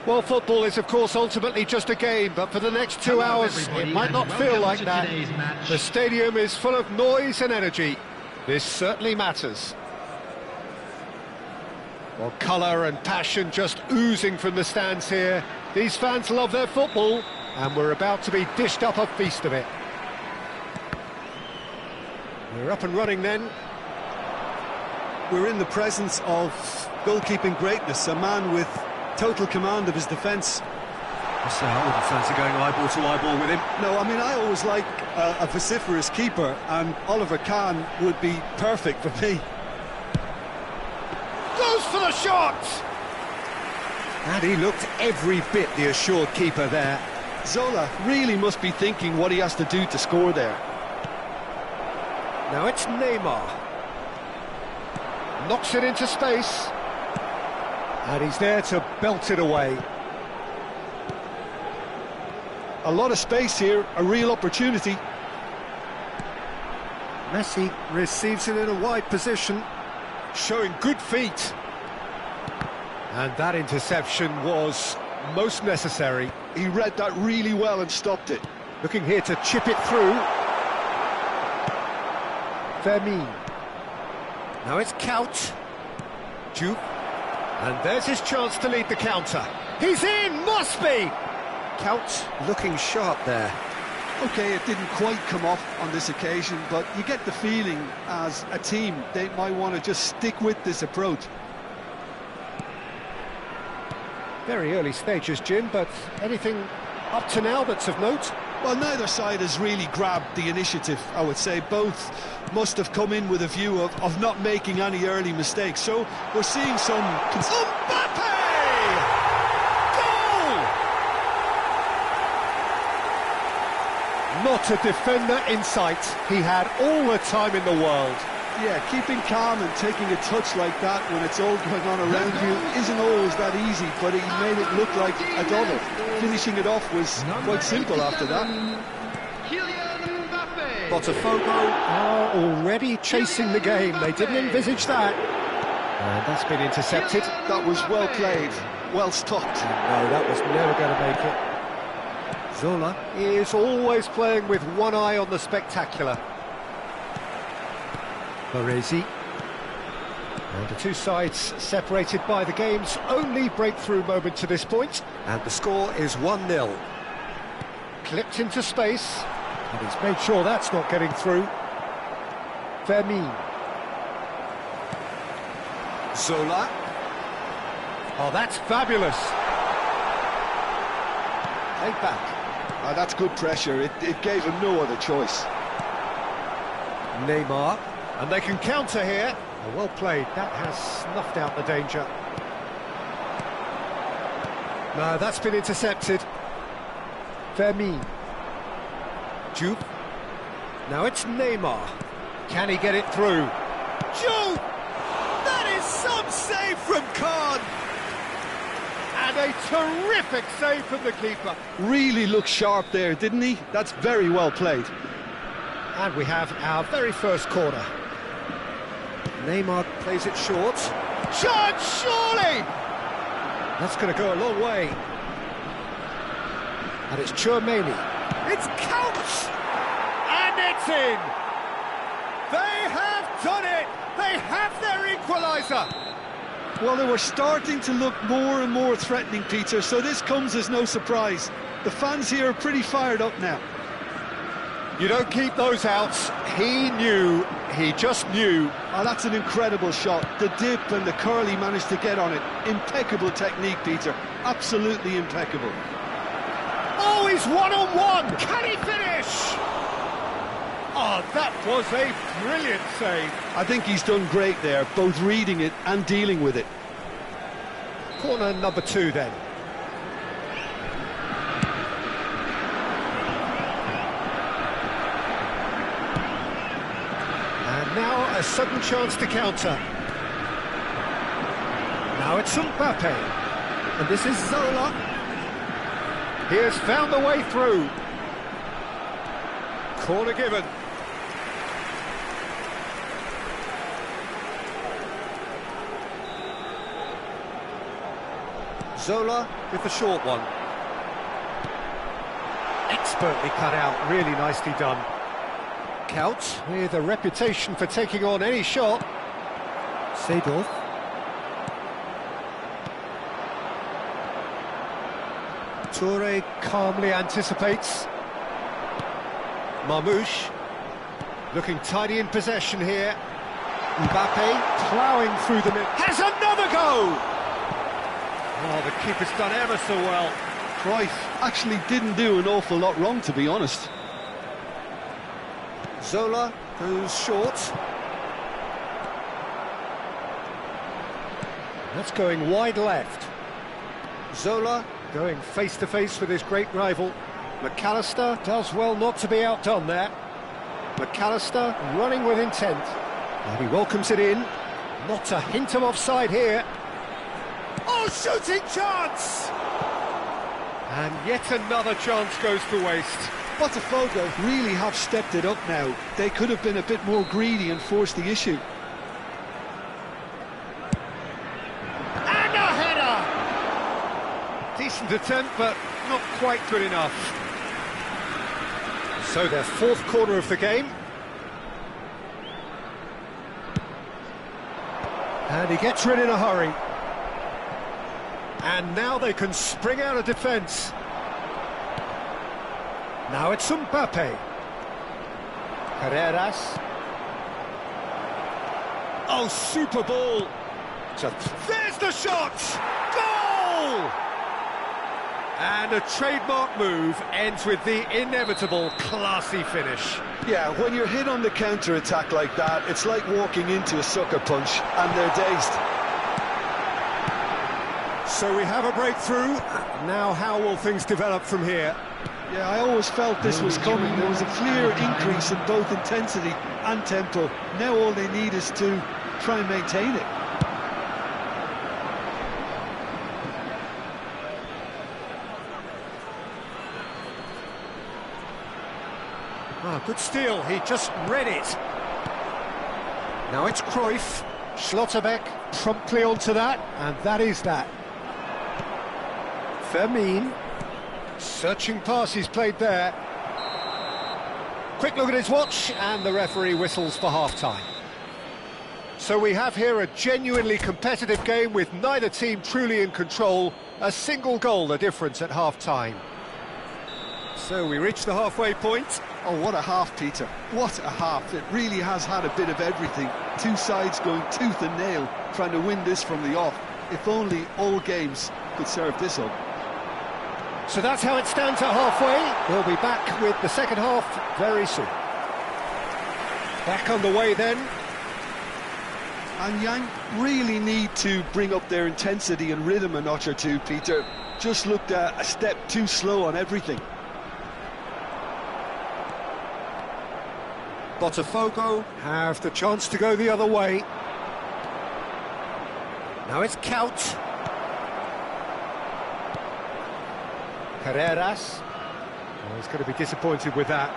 Well, football is, of course, ultimately just a game, but for the next 2 hours, it might not feel like that. The stadium is full of noise and energy. This certainly matters. Well, colour and passion just oozing from the stands here. These fans love their football, and we're about to be dished up a feast of it. We're up and running then. We're in the presence of goalkeeping greatness, a man with total command of his defence. I wouldn't fancy going eyeball to eyeball with him. No, I mean, I always like a vociferous keeper, and Oliver Kahn would be perfect for me. Goes for the shot! And he looked every bit the assured keeper there. Zola really must be thinking what he has to do to score there. Now it's Neymar. Knocks it into space. And he's there to belt it away. A lot of space here, a real opportunity. Messi receives it in a wide position, showing good feet. And that interception was most necessary. He read that really well and stopped it. Looking here to chip it through. Fermin. Now it's Couch. Juve. And there's his chance to lead the counter. He's in! Must be! Couch looking sharp there. OK, it didn't quite come off on this occasion, but you get the feeling as a team they might want to just stick with this approach. Very early stages, Jim, but anything up to now that's of note? Well, neither side has really grabbed the initiative, I would say. Both must have come in with a view of not making any early mistakes. So we're seeing some... Mbappe! Goal! Not a defender in sight. He had all the time in the world. Yeah, keeping calm and taking a touch like that when it's all going on around you isn't always that easy, but he made it look like a double. Finishing it off was quite simple after that. Botafogo are already chasing the game. They didn't envisage that. And that's been intercepted. That was well played, well stopped. No, that was never going to make it. Zola is always playing with one eye on the spectacular. Baresi. And the two sides separated by the game's only breakthrough moment to this point. And the score is 1-0. Clipped into space. And he's made sure that's not getting through. Fermin. Zola. Oh, that's fabulous. Played back. That's good pressure. It gave him no other choice. Neymar. And they can counter here. Oh, well played. That has snuffed out the danger. No, that's been intercepted. Fermin. Juve. Now it's Neymar. Can he get it through? Juve! That is some save from Kahn! And a terrific save from the keeper. Really looked sharp there, didn't he? That's very well played. And we have our very first corner. Neymar plays it short. Shot, surely! That's going to go a long way. And it's Tchouaméni. It's Couch! And it's in! They have done it! They have their equaliser! Well, they were starting to look more and more threatening, Peter, so this comes as no surprise. The fans here are pretty fired up now. You don't keep those outs. He just knew. Oh, that's an incredible shot. The dip and the curl he managed to get on it. Impeccable technique, Peter. Absolutely impeccable. Oh, he's one-on-one! Can he finish? Oh, that was a brilliant save. I think he's done great there, both reading it and dealing with it. Corner number 2 then. Now a sudden chance to counter. Now it's Mbappe. And this is Zola. He has found the way through. Corner given. Zola with the short one. Expertly cut out, really nicely done. Couch with a reputation for taking on any shot. Seedorf. Toure calmly anticipates. Marmoush looking tidy in possession here. Mbappe ploughing through the middle. Has another go! Oh, the keeper's done ever so well. Cruyff actually didn't do an awful lot wrong, to be honest. Zola goes short. That's going wide left. Zola going face-to-face with his great rival. McAllister does well not to be outdone there. McAllister running with intent. And he welcomes it in. Not a hint of offside here. Oh, shooting chance! And yet another chance goes to waste. Botafogo really have stepped it up now. They could have been a bit more greedy and forced the issue. And a header! Decent attempt, but not quite good enough. So their fourth corner of the game. And he gets rid in a hurry. And now they can spring out of defence. Now it's Mbappe. Carreras. Oh, super ball. There's the shot! Goal! And a trademark move ends with the inevitable classy finish. Yeah, when you're hit on the counter-attack like that, it's like walking into a sucker punch, and they're dazed. So we have a breakthrough. Now how will things develop from here? Yeah, I always felt this was coming. There was a clear increase in both intensity and tempo. Now all they need is to try and maintain it. Ah, good steal, he just read it. Now it's Cruyff. Schlotterbeck promptly onto that, and that is that. Fermin. Searching pass he's played there. Quick look at his watch, and the referee whistles for half-time. So we have here a genuinely competitive game with neither team truly in control. A single goal the difference at half-time. So we reach the halfway point. Oh, what a half, Peter. What a half. It really has had a bit of everything. Two sides going tooth and nail, trying to win this from the off. If only all games could serve this up. So that's how it stands at halfway. We'll be back with the second half very soon. Back on the way then. And Yang really need to bring up their intensity and rhythm a notch or two, Peter. Just looked a step too slow on everything. Botafogo have the chance to go the other way. Now it's Couch. Carreras. Oh, he's going to be disappointed with that.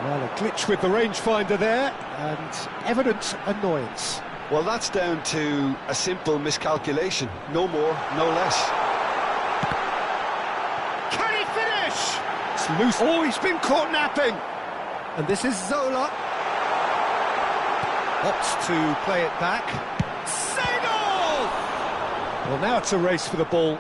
Well, a glitch with the rangefinder there, and evident annoyance. Well, that's down to a simple miscalculation. No more, no less. Can he finish? It's loose. Oh, he's been caught napping. And this is Zola. Opts to play it back. Seedorf! Well, now it's a race for the ball.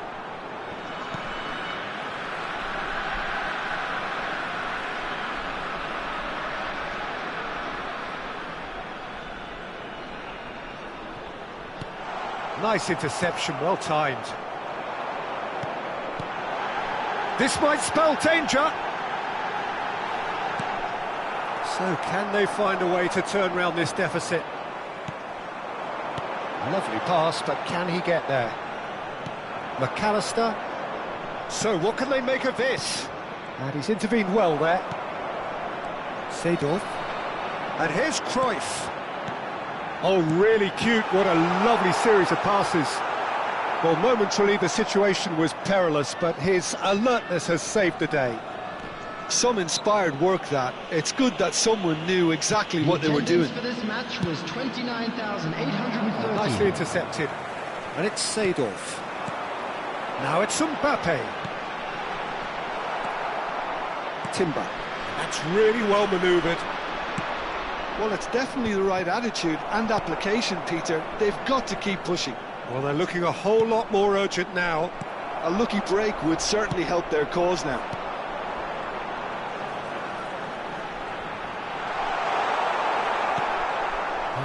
Nice interception, well timed. This might spell danger. So can they find a way to turn around this deficit? Lovely pass, but can he get there? McAllister. So what can they make of this? And he's intervened well there. Seedorf. And here's Cruyff. Oh, really cute. What a lovely series of passes. Well, momentarily the situation was perilous, but his alertness has saved the day. Some inspired work that. It's good that someone knew exactly what they were doing. For this match was 29,830. Nicely intercepted. And it's Seedorf. Now it's Mbappe. Timber. That's really well manoeuvred. Well, it's definitely the right attitude and application, Peter. They've got to keep pushing. Well, they're looking a whole lot more urgent now. A lucky break would certainly help their cause now.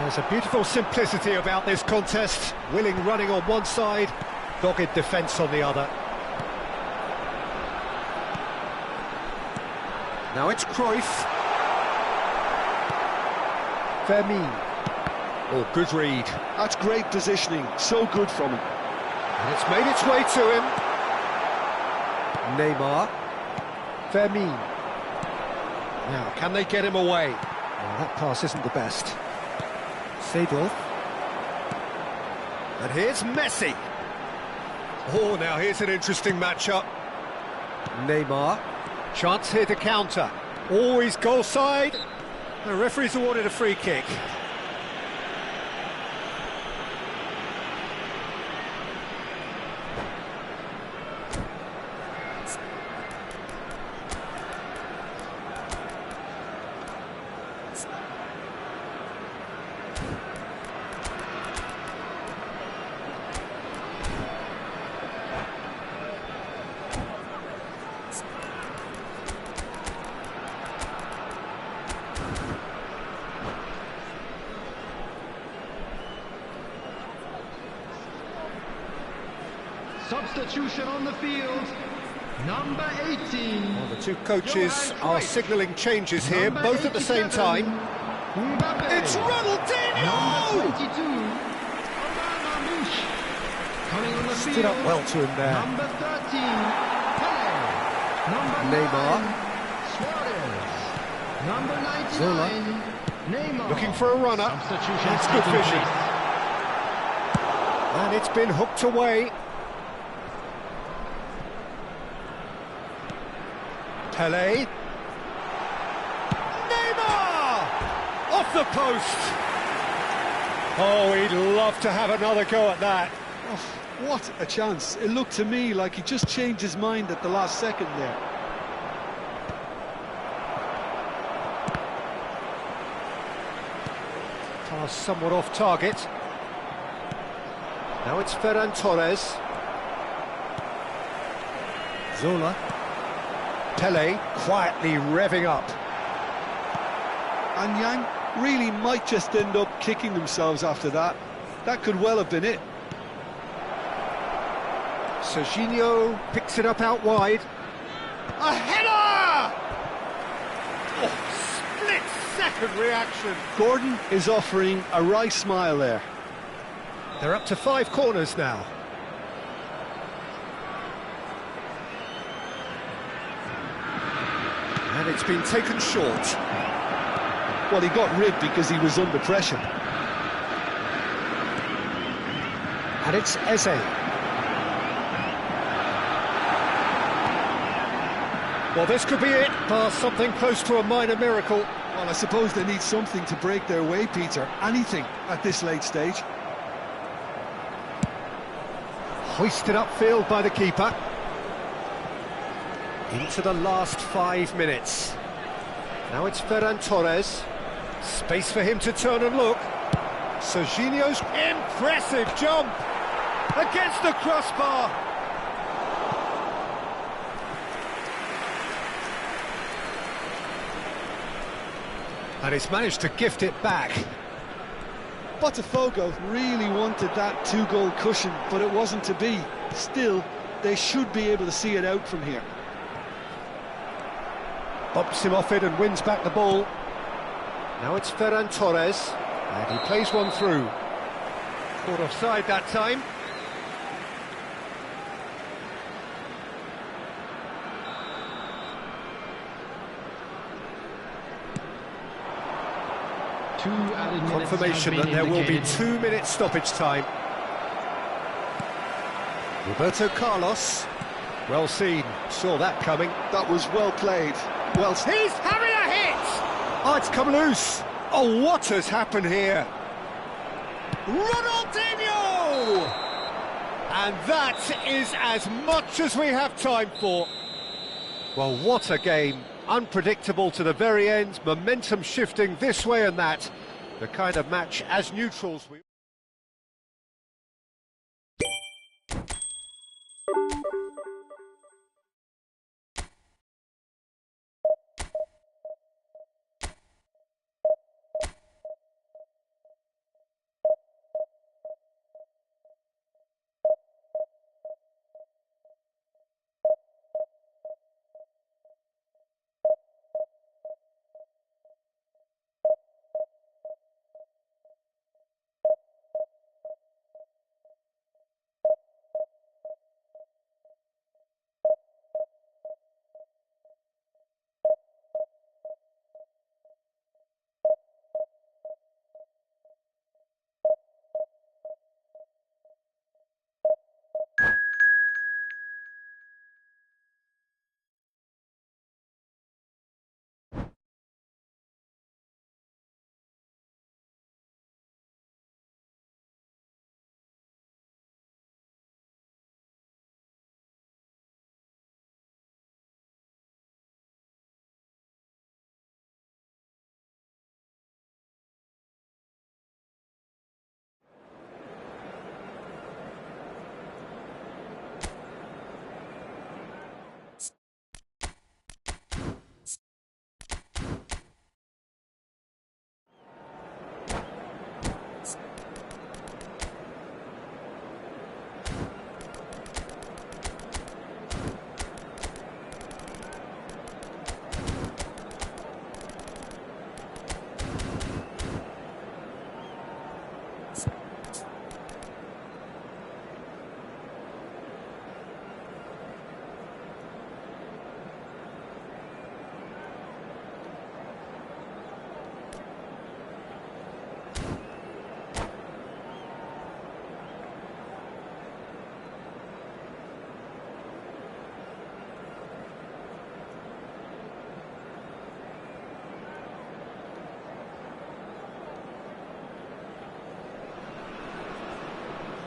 There's a beautiful simplicity about this contest. Willing running on one side, dogged defence on the other. Now it's Cruyff. Fermin. Oh, good read. That's great positioning, so good from him. And it's made its way to him. Neymar. Fermin. Now, can they get him away? Well, that pass isn't the best. Seedorf. And here's Messi. Oh, now here's an interesting matchup. Neymar. Chance here to counter. Always goal side. The referee's awarded a free kick. Substitution on the field, number 18. Well, the two coaches are signalling changes here, Number both at the same 87, time. Mbappe. It's Ronaldinho! Number 22, Marmoush. Coming on the field, Stood up well to him there. number 13, Pele. Number Neymar. 9, Suarez. Number 99, Zola. Neymar. Looking for a runner. Substitution That's good taking vision. place. And it's been hooked away. Pele. Neymar! Off the post! Oh, he'd love to have another go at that. Oh, what a chance. It looked to me like he just changed his mind at the last second there. Pass somewhat off target. Now it's Ferran Torres. Zola. Pele quietly revving up. And Yang really might just end up kicking themselves after that. That could well have been it. Serginho picks it up out wide. A header! Oh, split-second reaction. Gordon is offering a wry smile there. They're up to 5 corners now. And it's been taken short. Well, he got ribbed because he was under pressure. And it's Eze. Well, this could be it. Past something close to a minor miracle. Well, I suppose they need something to break their way, Peter. Anything at this late stage. Hoisted upfield by the keeper. Into the last 5 minutes. Now it's Ferran Torres. Space for him to turn and look. Serginho's impressive jump against the crossbar. And he's managed to gift it back. Botafogo really wanted that 2-goal cushion, but it wasn't to be. Still, they should be able to see it out from here. Bumps him off it and wins back the ball. Now it's Ferran Torres, and he plays one through. Caught offside that time. Confirmation that there will be 2 minutes stoppage time. Roberto Carlos. Well seen, saw that coming. That was well played. Well, He's having a hit! Oh, it's come loose. Oh, what has happened here? Ronaldinho! And that is as much as we have time for. Well, what a game. Unpredictable to the very end, momentum shifting this way and that. The kind of match as neutrals we...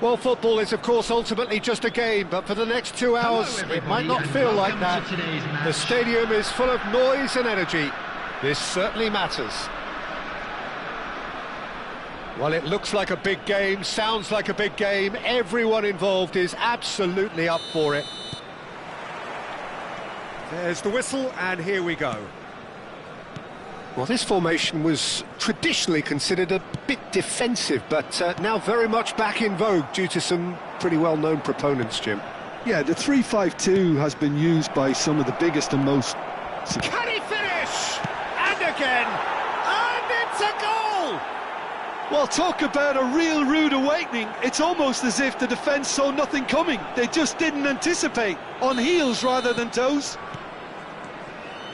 Well, football is, of course, ultimately just a game, but for the next 2 hours, it might not feel like that. The stadium is full of noise and energy. This certainly matters. Well, it looks like a big game, sounds like a big game. Everyone involved is absolutely up for it. There's the whistle, and here we go. Well, this formation was traditionally considered a bit defensive, but now very much back in vogue due to some pretty well-known proponents, Jim. Yeah, the 3-5-2 has been used by some of the biggest and most... Can he finish? And again! And it's a goal! Well, talk about a real rude awakening. It's almost as if the defence saw nothing coming. They just didn't anticipate. On heels rather than toes.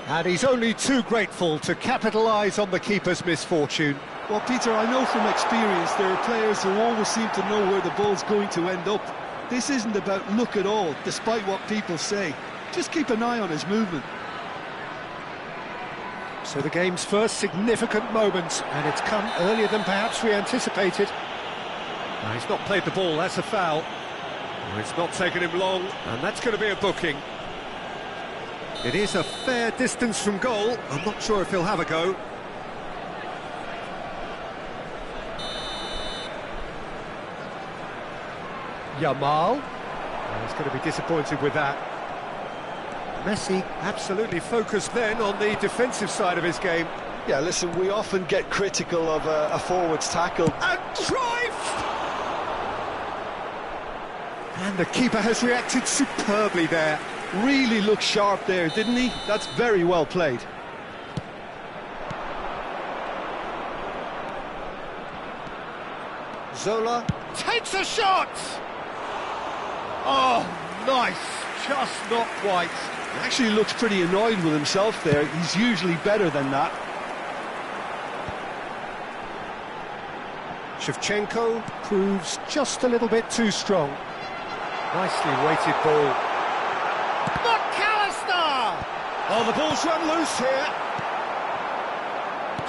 And he's only too grateful to capitalise on the keeper's misfortune. Well, Peter, I know from experience there are players who always seem to know where the ball's going to end up. This isn't about luck at all, despite what people say. Just keep an eye on his movement. So the game's first significant moment, and it's come earlier than perhaps we anticipated. Now, he's not played the ball, that's a foul. Well, it's not taken him long, and that's going to be a booking. It is a fair distance from goal. I'm not sure if he'll have a go. Yamal. Oh, he's going to be disappointed with that. Messi absolutely focused then on the defensive side of his game. Yeah, listen, we often get critical of a forward's tackle. And Cruyff! And the keeper has reacted superbly there. Really looked sharp there, didn't he? That's very well played. Zola takes a shot! Oh, nice, just not quite. He actually looks pretty annoyed with himself there. He's usually better than that. Shevchenko proves just a little bit too strong. Nicely weighted ball. McAllister! Oh, the ball's run loose here.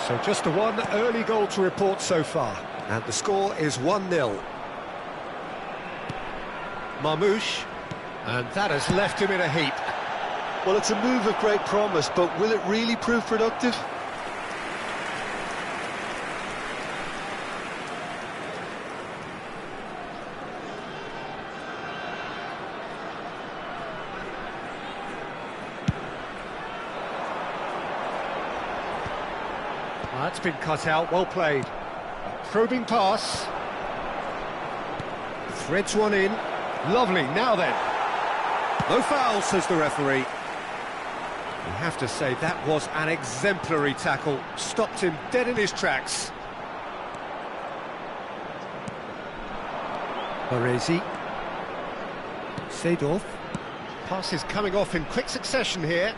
So just the one early goal to report so far. And the score is 1-0. Marmoush, and that has left him in a heap. Well, it's a move of great promise, but will it really prove productive? That's been cut out, well played. A probing pass. Threads one in. Lovely, now then. No foul, says the referee. You have to say that was an exemplary tackle. Stopped him dead in his tracks. Baresi. Seedorf. Passes coming off in quick succession here.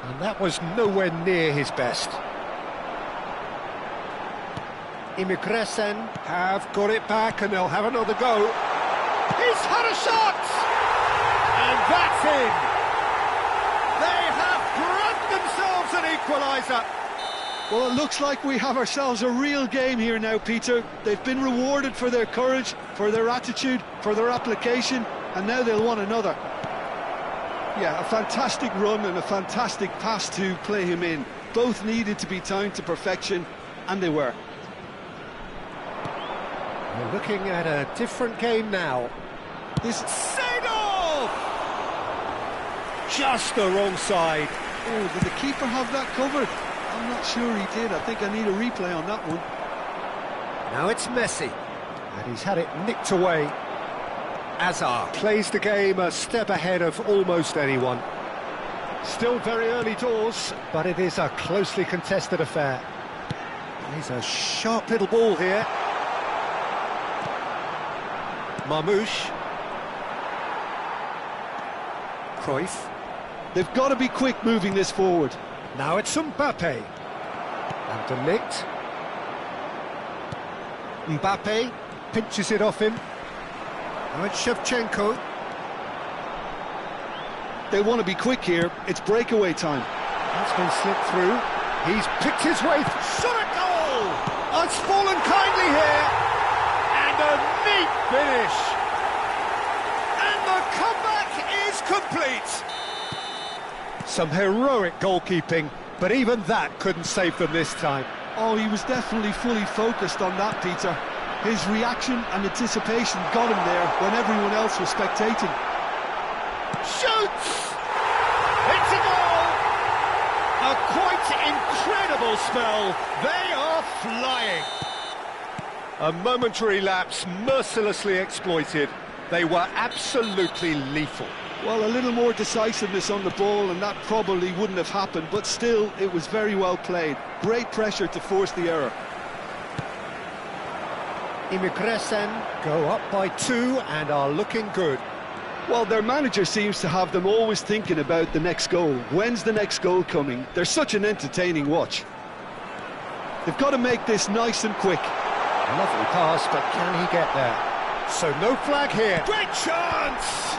And that was nowhere near his best. Imigresen have got it back and they'll have another go. He's had a shot! And that's in! They have grabbed themselves an equaliser. Well, it looks like we have ourselves a real game here now, Peter. They've been rewarded for their courage, for their attitude, for their application, and now they'll want another. Yeah, a fantastic run and a fantastic pass to play him in. Both needed to be timed to perfection, and they were. We're looking at a different game now. This Seedorf! Just the wrong side. Oh, did the keeper have that covered? I'm not sure he did. I think I need a replay on that one. Now it's Messi, and he's had it nicked away. Azar plays the game a step ahead of almost anyone. Still very early doors, but it is a closely contested affair. He's a sharp little ball here. Marmoush. Cruyff. They've got to be quick moving this forward. Now it's Mbappe. And De Ligt. Mbappe pinches it off him. Now it's Shevchenko. They want to be quick here. It's breakaway time. That's been slipped through. He's picked his way. Shot a goal! Oh, it's fallen kindly here. And a neat finish. And the comeback is complete. Some heroic goalkeeping, but even that couldn't save them this time. Oh, he was definitely fully focused on that, Peter. His reaction and anticipation got him there when everyone else was spectating. Shoots! It's a goal! A quite incredible spell. They are flying. A momentary lapse mercilessly exploited. They were absolutely lethal. Well, a little more decisiveness on the ball and that probably wouldn't have happened, but still, it was very well played. Great pressure to force the error. Imigresen go up by 2 and are looking good. Well, their manager seems to have them always thinking about the next goal. When's the next goal coming? They're such an entertaining watch. They've got to make this nice and quick. Lovely pass, but can he get there? So no flag here. Great chance!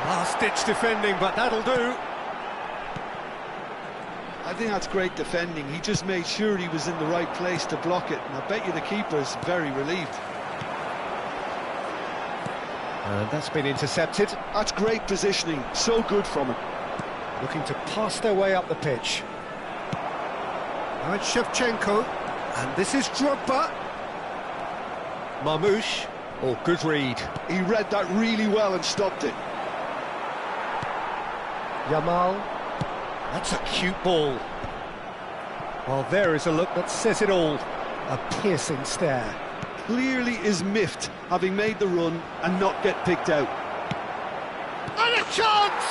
Last-ditch defending, but that'll do. I think that's great defending. He just made sure he was in the right place to block it, and I bet you the keeper's very relieved. And that's been intercepted. That's great positioning, so good from him. Looking to pass their way up the pitch. Now it's Shevchenko, and this is Drogba. Marmoush, oh, good read. He read that really well and stopped it. Yamal, that's a cute ball. Well, there is a look that says it all. A piercing stare. Clearly is miffed, having made the run and not get picked out. And a chance!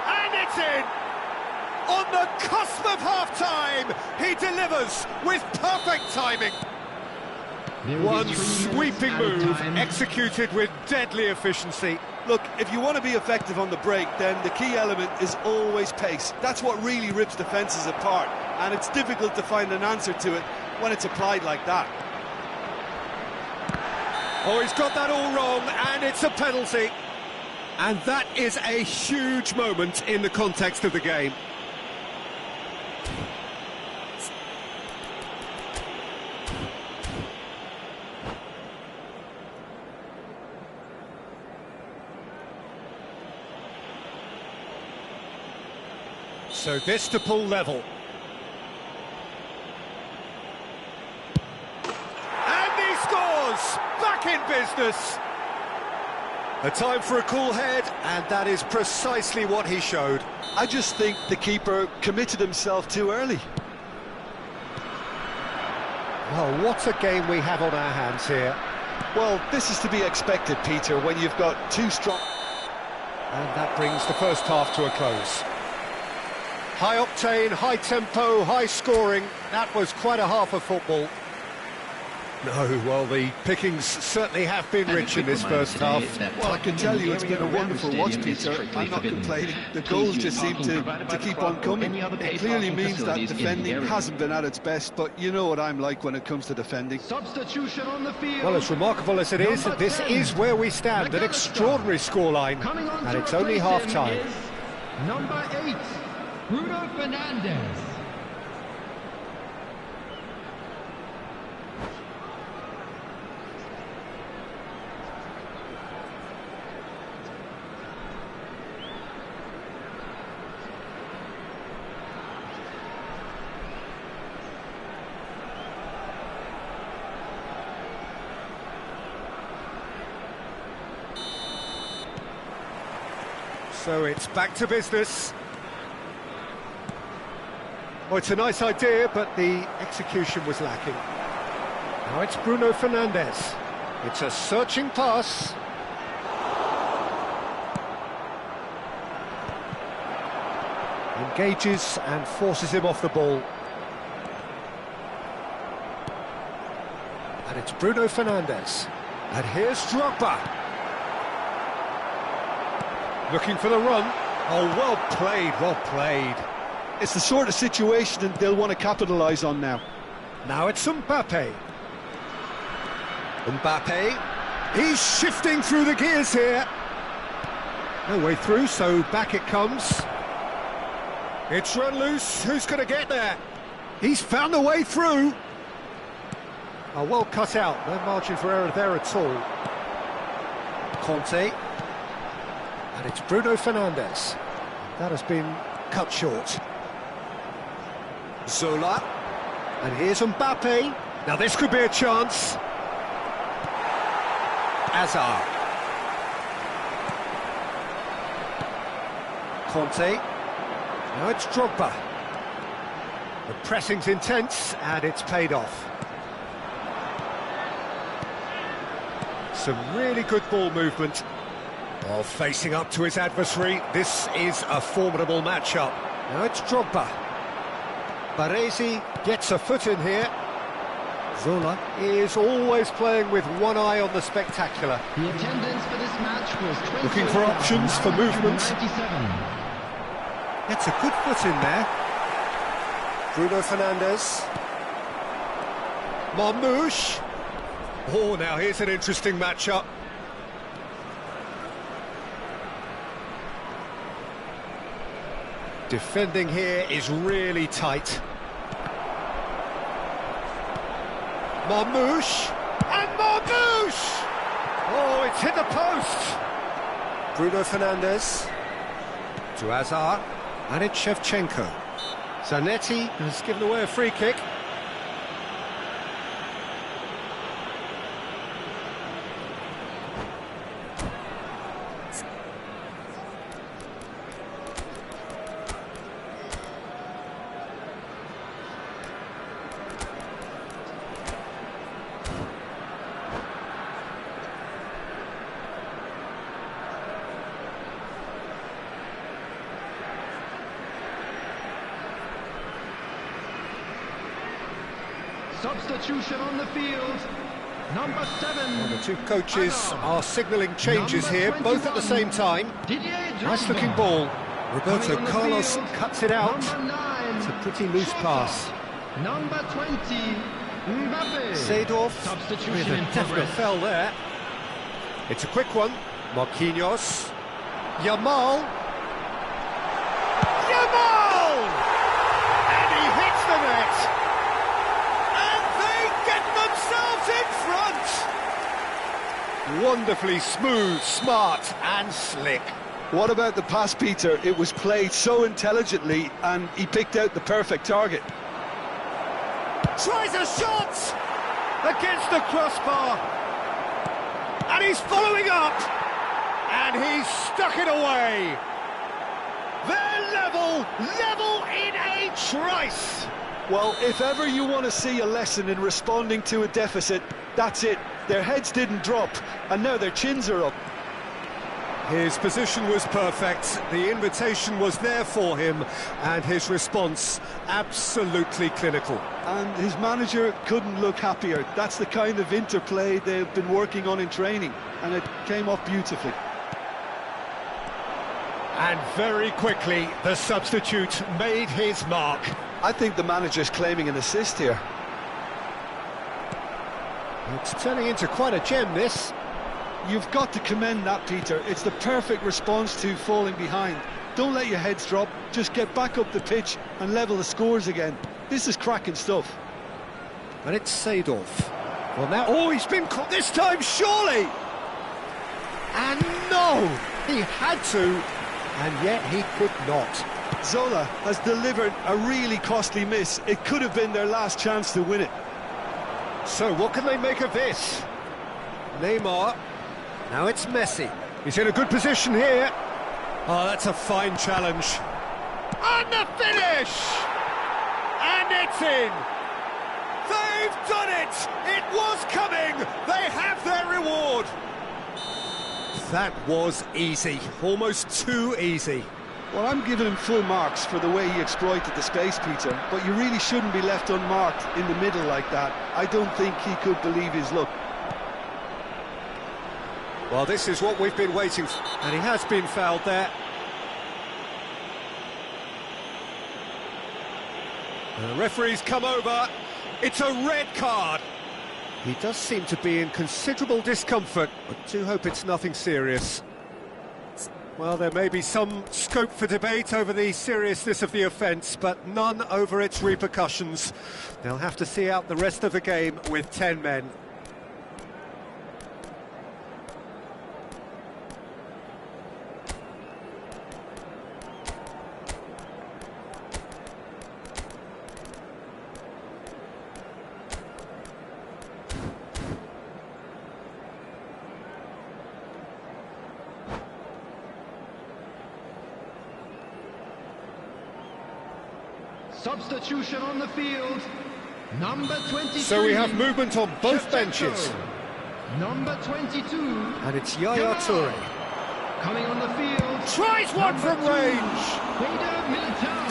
And it's in! On the cusp of half-time, he delivers with perfect timing. One sweeping move, executed with deadly efficiency. Look, if you want to be effective on the break, then the key element is always pace. That's what really rips defences apart, and it's difficult to find an answer to it when it's applied like that. Oh, he's got that all wrong, and it's a penalty. And that is a huge moment in the context of the game. So this to pull level. And he scores! Back in business! A time for a cool head, and that is precisely what he showed. I just think the keeper committed himself too early. Well, what a game we have on our hands here. Well, this is to be expected, Peter, when you've got two strong... And that brings the first half to a close. High octane, high tempo, high scoring. That was quite a half of football. No, well, the pickings certainly have been rich in this first half. Well, I can tell you it's been a wonderful watch, Peter. I'm not complaining. The goals just seem to keep on coming. It clearly means that defending hasn't been at its best, but you know what I'm like when it comes to defending. Substitution on the field. Well, as remarkable as it is, this is where we stand, an extraordinary scoreline, and it's only half-time. Number 8, Bruno Fernandes. So it's back to business. Oh, it's a nice idea, but the execution was lacking. Now it's Bruno Fernandes. It's a searching pass. Engages and forces him off the ball. And it's Bruno Fernandes. And here's Drogba. Looking for the run. Oh, well played, well played. It's the sort of situation that they'll want to capitalise on now. Now it's Mbappe. Mbappe. He's shifting through the gears here. No way through, so back it comes. It's run loose. Who's going to get there? He's found a way through. Oh, well cut out. No margin for error there at all. Conte. And it's Bruno Fernandes. That has been cut short. Zola. And here's Mbappe. Now this could be a chance. Hazard. Conte. Now it's Drogba. The pressing's intense and it's paid off. Some really good ball movement. While facing up to his adversary, this is a formidable matchup. Now it's Drogba. Baresi gets a foot in here. Zola is always playing with one eye on the spectacular. The attendance for this match was 20. Looking for options for movement. 97. Gets a good foot in there. Bruno Fernandes. Marmoush. Oh, now here's an interesting matchup. Defending here is really tight. Marmoush, and Marmoush! Oh, it's hit the post! Bruno Fernandes to Hazard, and it's Shevchenko. Zanetti has given away a free kick. Substitution on the field. Number 7. Well, the two coaches are signalling changes Number here, both at 21. the same time. Didier Drogba. Nice looking ball. Roberto Coming on the Carlos field. cuts it out. Number 9. It's a pretty loose pass. Number 20. Mbappe. Seedorf Substitution with a in definite progress. fell there. It's a quick one. Marquinhos. Yamal. Yamal! And he hits the net. And they get themselves in front. Wonderfully smooth, smart and slick. What about the pass, Peter? It was played so intelligently and he picked out the perfect target. Tries a shot against the crossbar, and he's following up, and he's stuck it away. They're level in a trice. Well, if ever you want to see a lesson in responding to a deficit, that's it. Their heads didn't drop, and now their chins are up. His position was perfect, the invitation was there for him, and his response absolutely clinical. And his manager couldn't look happier. That's the kind of interplay they've been working on in training, and it came off beautifully. And very quickly, the substitute made his mark. I think the manager's claiming an assist here. It's turning into quite a gem, this. You've got to commend that, Peter. It's the perfect response to falling behind. Don't let your heads drop, just get back up the pitch and level the scores again. This is cracking stuff. And it's Seedorf. Well now, oh, he's been caught this time, surely! And no! He had to, and yet he could not. Zola has delivered a really costly miss. It could have been their last chance to win it. So what can they make of this? Neymar. Now it's Messi. He's in a good position here. Oh, that's a fine challenge. And the finish! And it's in! They've done it! It was coming! They have their reward! That was easy. Almost too easy. Well, I'm giving him full marks for the way he exploited the space, Peter, but you really shouldn't be left unmarked in the middle like that. I don't think he could believe his luck. Well, this is what we've been waiting for, and he has been fouled there. And the referee's come over. It's a red card. He does seem to be in considerable discomfort. I do hope it's nothing serious. Well, there may be some scope for debate over the seriousness of the offence, but none over its repercussions. They'll have to see out the rest of the game with 10 men. Substitution on the field. Number 23. So we have movement on both benches. Number 22. And it's Yaya Toure. Coming on the field. Tries one from range.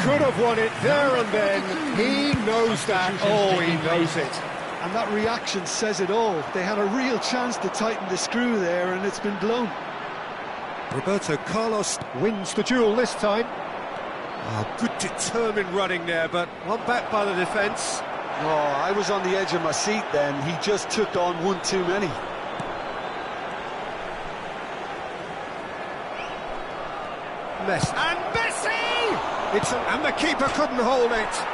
Could have won it there and then. He knows that. Oh, he knows it. And that reaction says it all. They had a real chance to tighten the screw there, and it's been blown. Roberto Carlos wins the duel this time. Oh, good determined running there, but one back by the defence. Oh, I was on the edge of my seat then. He just took on one too many. Messi. And Messi! And the keeper couldn't hold it.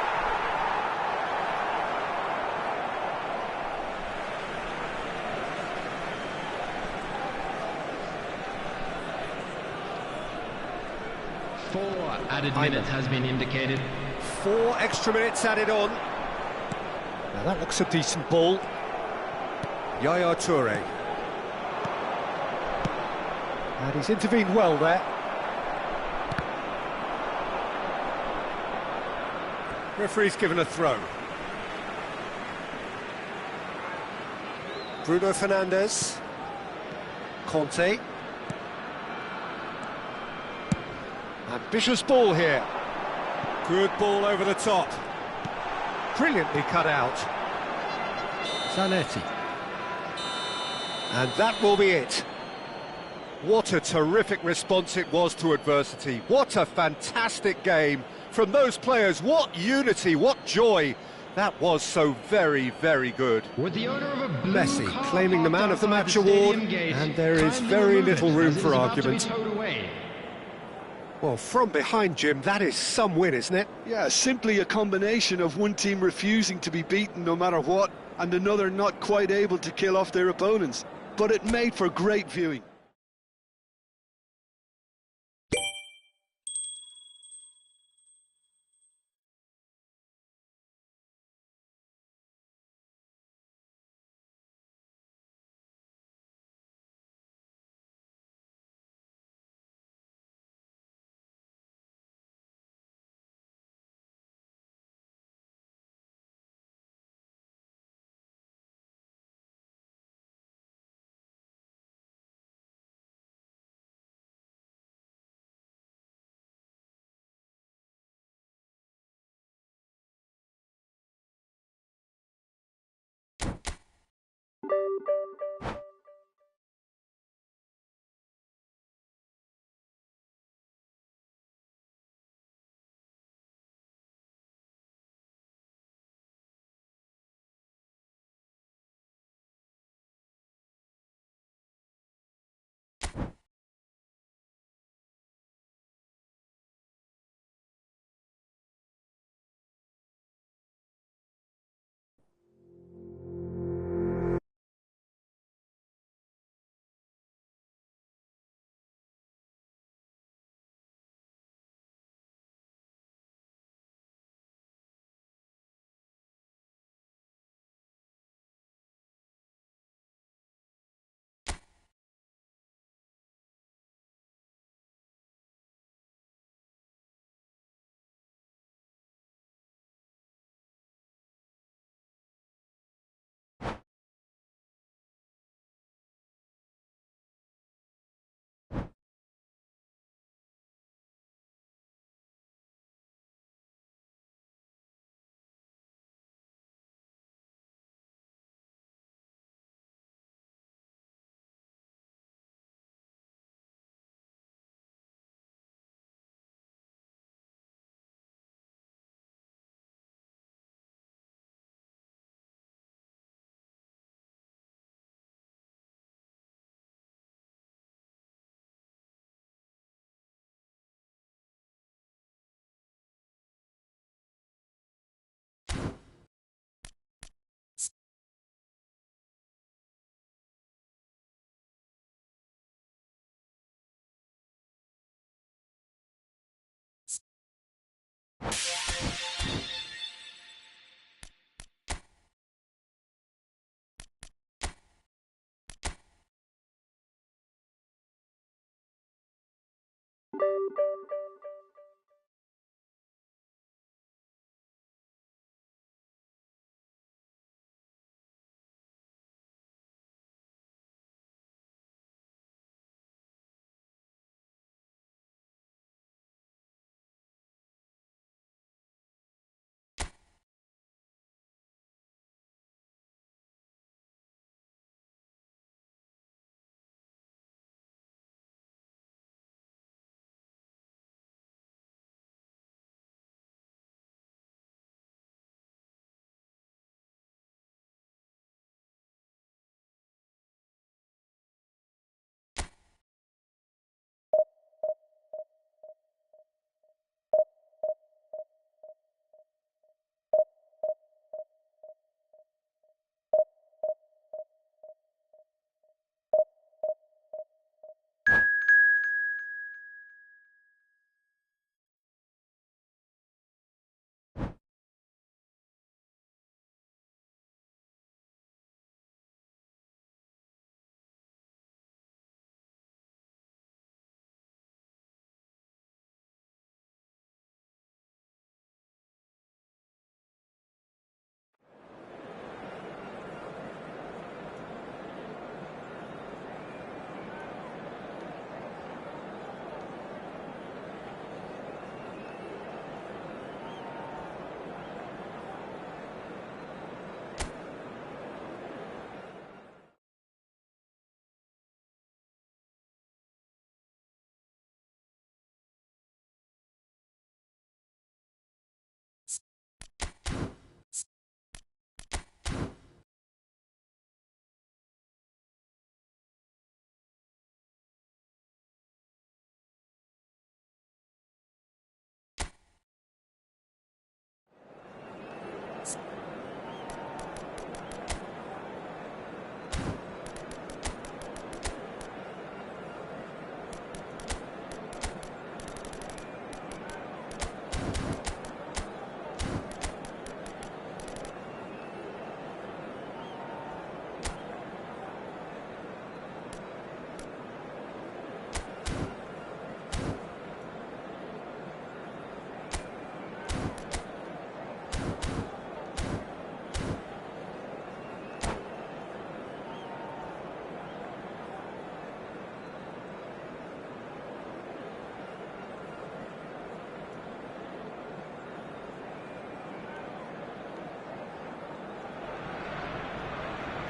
Added minutes has been indicated. 4 extra minutes added on. Now that looks a decent ball. Yaya Toure. And he's intervened well there. Referee's given a throw. Bruno Fernandes. Conte. Ambitious ball here. Good ball over the top. Brilliantly cut out. Zanetti. And that will be it. What a terrific response it was to adversity. What a fantastic game from those players. What unity, what joy. That was so very, very good. With the owner of a blue Messi car claiming the Man of the Match award, and there is very little room for argument. Well, from behind, Jim, that is some win, isn't it? Yeah, simply a combination of one team refusing to be beaten no matter what, and another not quite able to kill off their opponents. But it made for great viewing.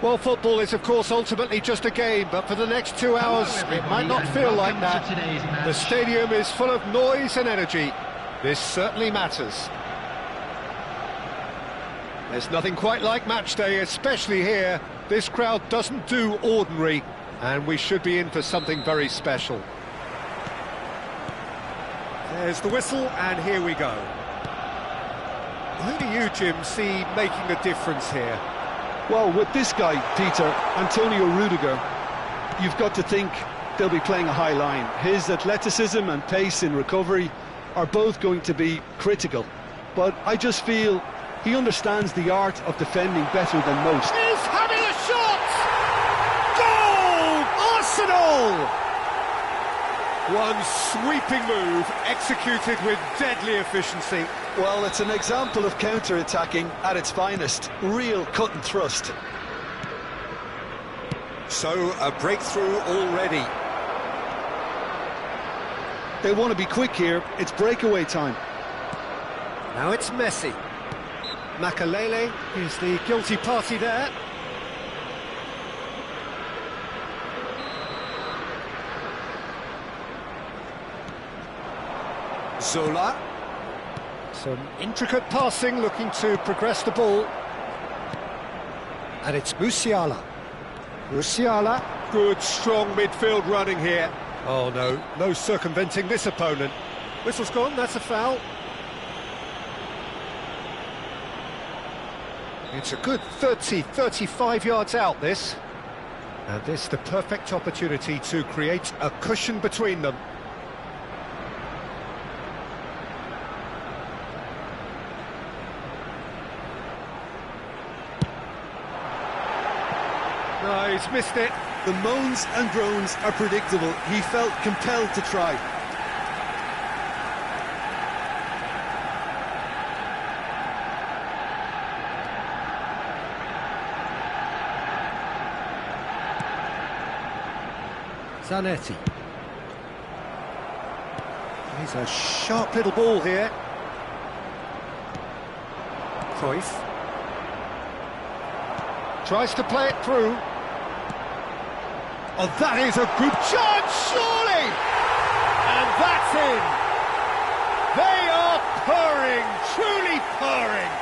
Well, football is, of course, ultimately just a game, but for the next 2 hours, it might not feel like that. The stadium is full of noise and energy. This certainly matters. There's nothing quite like match day, especially here. This crowd doesn't do ordinary, and we should be in for something very special. There's the whistle, and here we go. Who do you, Jim, see making a difference here? Well, with this guy, Peter, Antonio Rudiger, you've got to think they'll be playing a high line. His athleticism and pace in recovery are both going to be critical. But I just feel he understands the art of defending better than most. He's having a shot! Goal! Arsenal! One sweeping move, executed with deadly efficiency. Well, it's an example of counter-attacking at its finest. Real cut and thrust. So, a breakthrough already. They want to be quick here. It's breakaway time. Now it's Messi. Makalele is the guilty party there. Zola. Some intricate passing, looking to progress the ball. And it's Musiala. Musiala. Good, strong midfield running here. Oh no, no circumventing this opponent. Whistle's gone, that's a foul. It's a good 35 yards out, this. And this the perfect opportunity to create a cushion between them. No, he's missed it. The moans and groans are predictable. He felt compelled to try. Zanetti. He's a sharp little ball here. Cruyff. Tries to play it through. Oh, that is a good chance, surely! And that's in! They are purring, truly purring!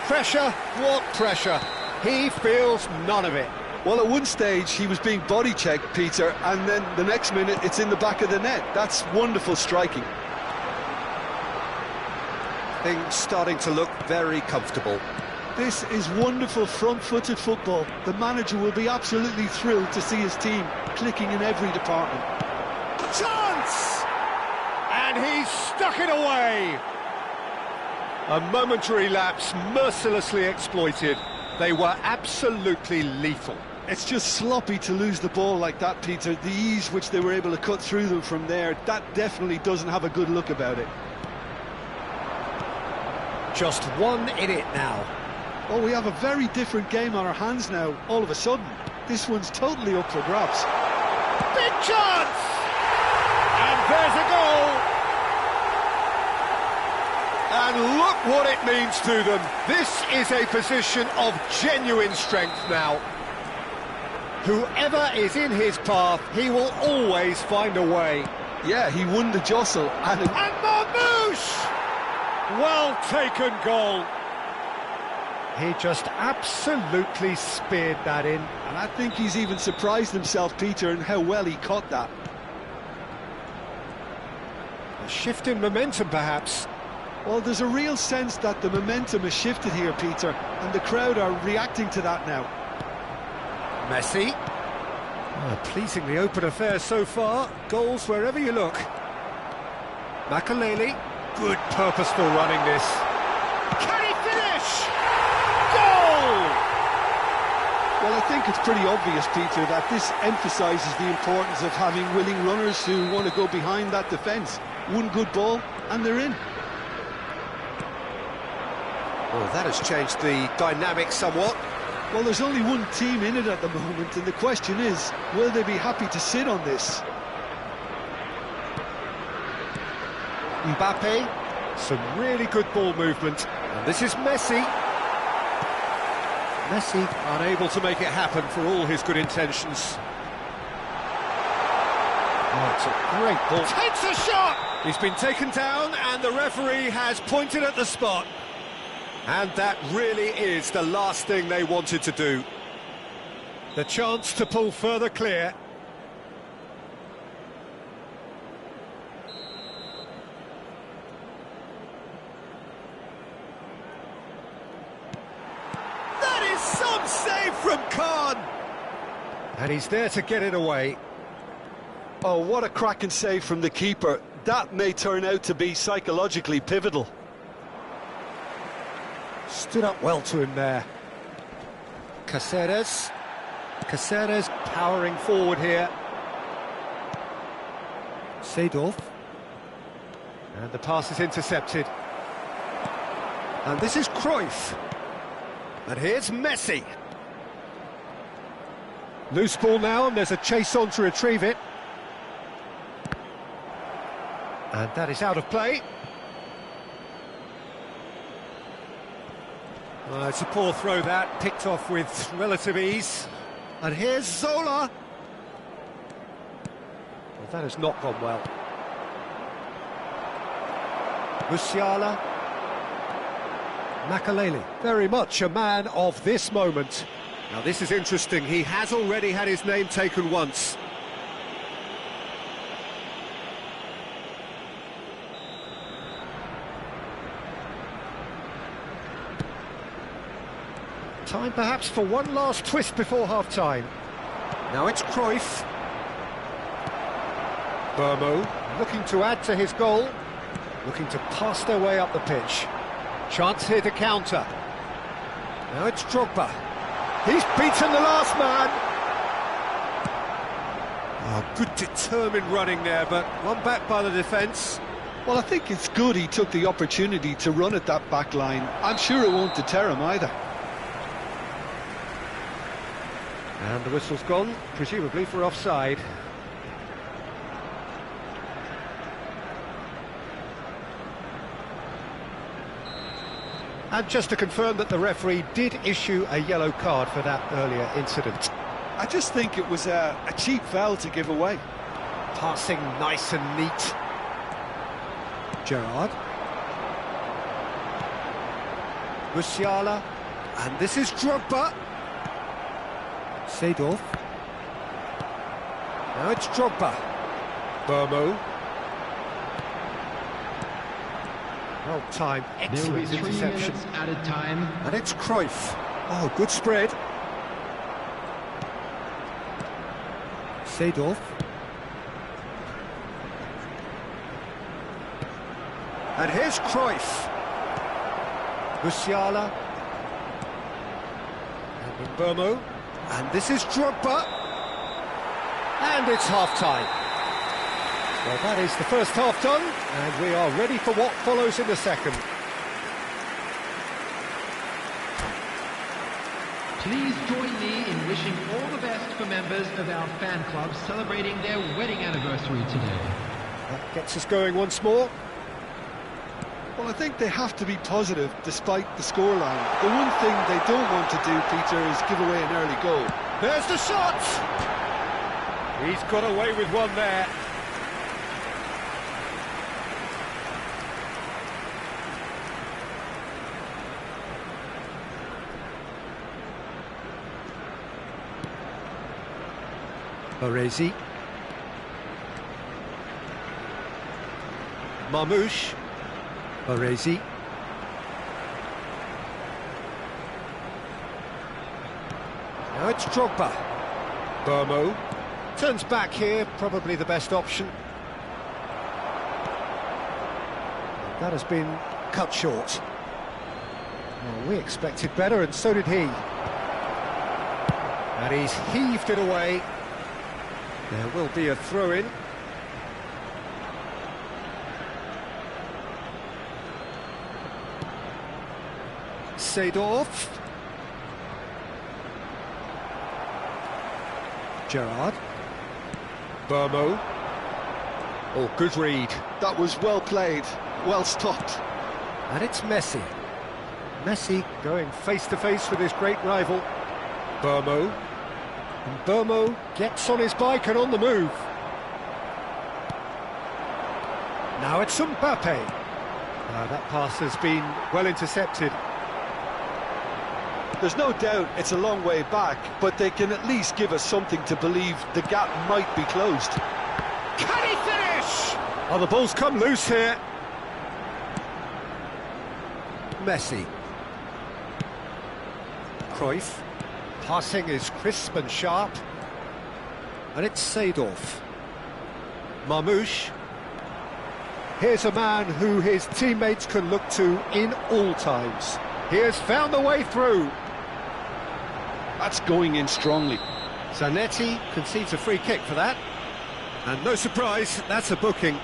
Pressure, what pressure? He feels none of it. Well, at one stage he was being body checked, Peter, and then the next minute it's in the back of the net. That's wonderful striking. Things starting to look very comfortable. This is wonderful front-footed football. The manager will be absolutely thrilled to see his team clicking in every department. Chance! And he's stuck it away! A momentary lapse mercilessly exploited. They were absolutely lethal. It's just sloppy to lose the ball like that, Peter. The ease which they were able to cut through them from there, that definitely doesn't have a good look about it. Just one in it now. Oh, we have a very different game on our hands now, all of a sudden. This one's totally up for grabs. Big chance! And there's a goal! And look what it means to them. This is a position of genuine strength now. Whoever is in his path, he will always find a way. Yeah, he won the jostle. And Marmoush! Well taken goal. He just absolutely speared that in. And I think he's even surprised himself, Peter, in how well he caught that. A shift in momentum, perhaps. Well, there's a real sense that the momentum has shifted here, Peter, and the crowd are reacting to that now. Messi. Oh, pleasingly open affair so far. Goals wherever you look. Makalele. Good purposeful running this. Can he finish? Goal! Well, I think it's pretty obvious, Peter, that this emphasises the importance of having willing runners who want to go behind that defence. One good ball, and they're in. Well, that has changed the dynamic somewhat. Well, there's only one team in it at the moment, and the question is, will they be happy to sit on this? Mbappe, some really good ball movement. And this is Messi. Messi unable to make it happen for all his good intentions. Oh, it's a great ball. Takes a shot! He's been taken down and the referee has pointed at the spot. And that really is the last thing they wanted to do. The chance to pull further clear. That is some save from Khan! And he's there to get it away. Oh, what a cracking save from the keeper. That may turn out to be psychologically pivotal. Stood up well to him there. Caceres. Caceres powering forward here. Seedorf. And the pass is intercepted. And this is Cruyff. And here's Messi. Loose ball now, and there's a chase on to retrieve it. And that is out of play. It's a poor throw that, picked off with relative ease. And here's Zola. Well, that has not gone well. Musiala. Makaleli, very much a man of this moment. Now this is interesting, he has already had his name taken once. Time perhaps for one last twist before half-time. Now it's Cruyff. Burmo looking to add to his goal, looking to pass their way up the pitch. Chance here to counter. Now it's Drogba. He's beaten the last man. Oh, good determined running there, but one back by the defence. Well, I think it's good he took the opportunity to run at that back line. I'm sure it won't deter him either. And the whistle's gone, presumably for offside. And just to confirm that the referee did issue a yellow card for that earlier incident. I just think it was a cheap foul to give away. Passing nice and neat. Gerrard. Musiala. And this is Drogba. Seedorf. Now it's Drogba. Burmo. Well timed, excellent There will be 3 interception. minutes added time. And it's Cruyff. Oh, good spread. Seedorf. And here's Cruyff. Musiala. And Burmo. And this is Drogba. And it's half-time. Well, that is the first half done, and we are ready for what follows in the second. Please join me in wishing all the best for members of our fan club celebrating their wedding anniversary today. That gets us going once more. Well, I think they have to be positive despite the scoreline. The one thing they don't want to do, Peter, is give away an early goal. There's the shot! He's got away with one there. Baresi. Marmoush. Baresi. Now it's Drogba. Burmo. Turns back here, probably the best option. That has been cut short. Well, we expected better, and so did he. And he's heaved it away. There will be a throw-in. Seedorf. Gerrard. Burmo. Oh, good read. That was well played, well stopped. And it's Messi. Messi going face-to-face with his great rival. Burmo. And Burmo gets on his bike and on the move. Now it's Mbappe. That pass has been well intercepted. There's no doubt it's a long way back, but they can at least give us something to believe the gap might be closed. Can he finish? Oh, the ball's come loose here. Messi. Cruyff. Passing is crisp and sharp. And it's Seedorf. Marmoush. Here's a man who his teammates can look to in all times. He has found the way through. That's going in strongly. Zanetti concedes a free kick for that. And no surprise, that's a booking.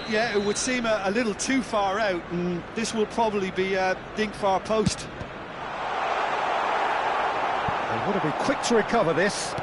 Yeah, it would seem a little too far out, and this will probably be a dink far post. They want to be quick to recover this.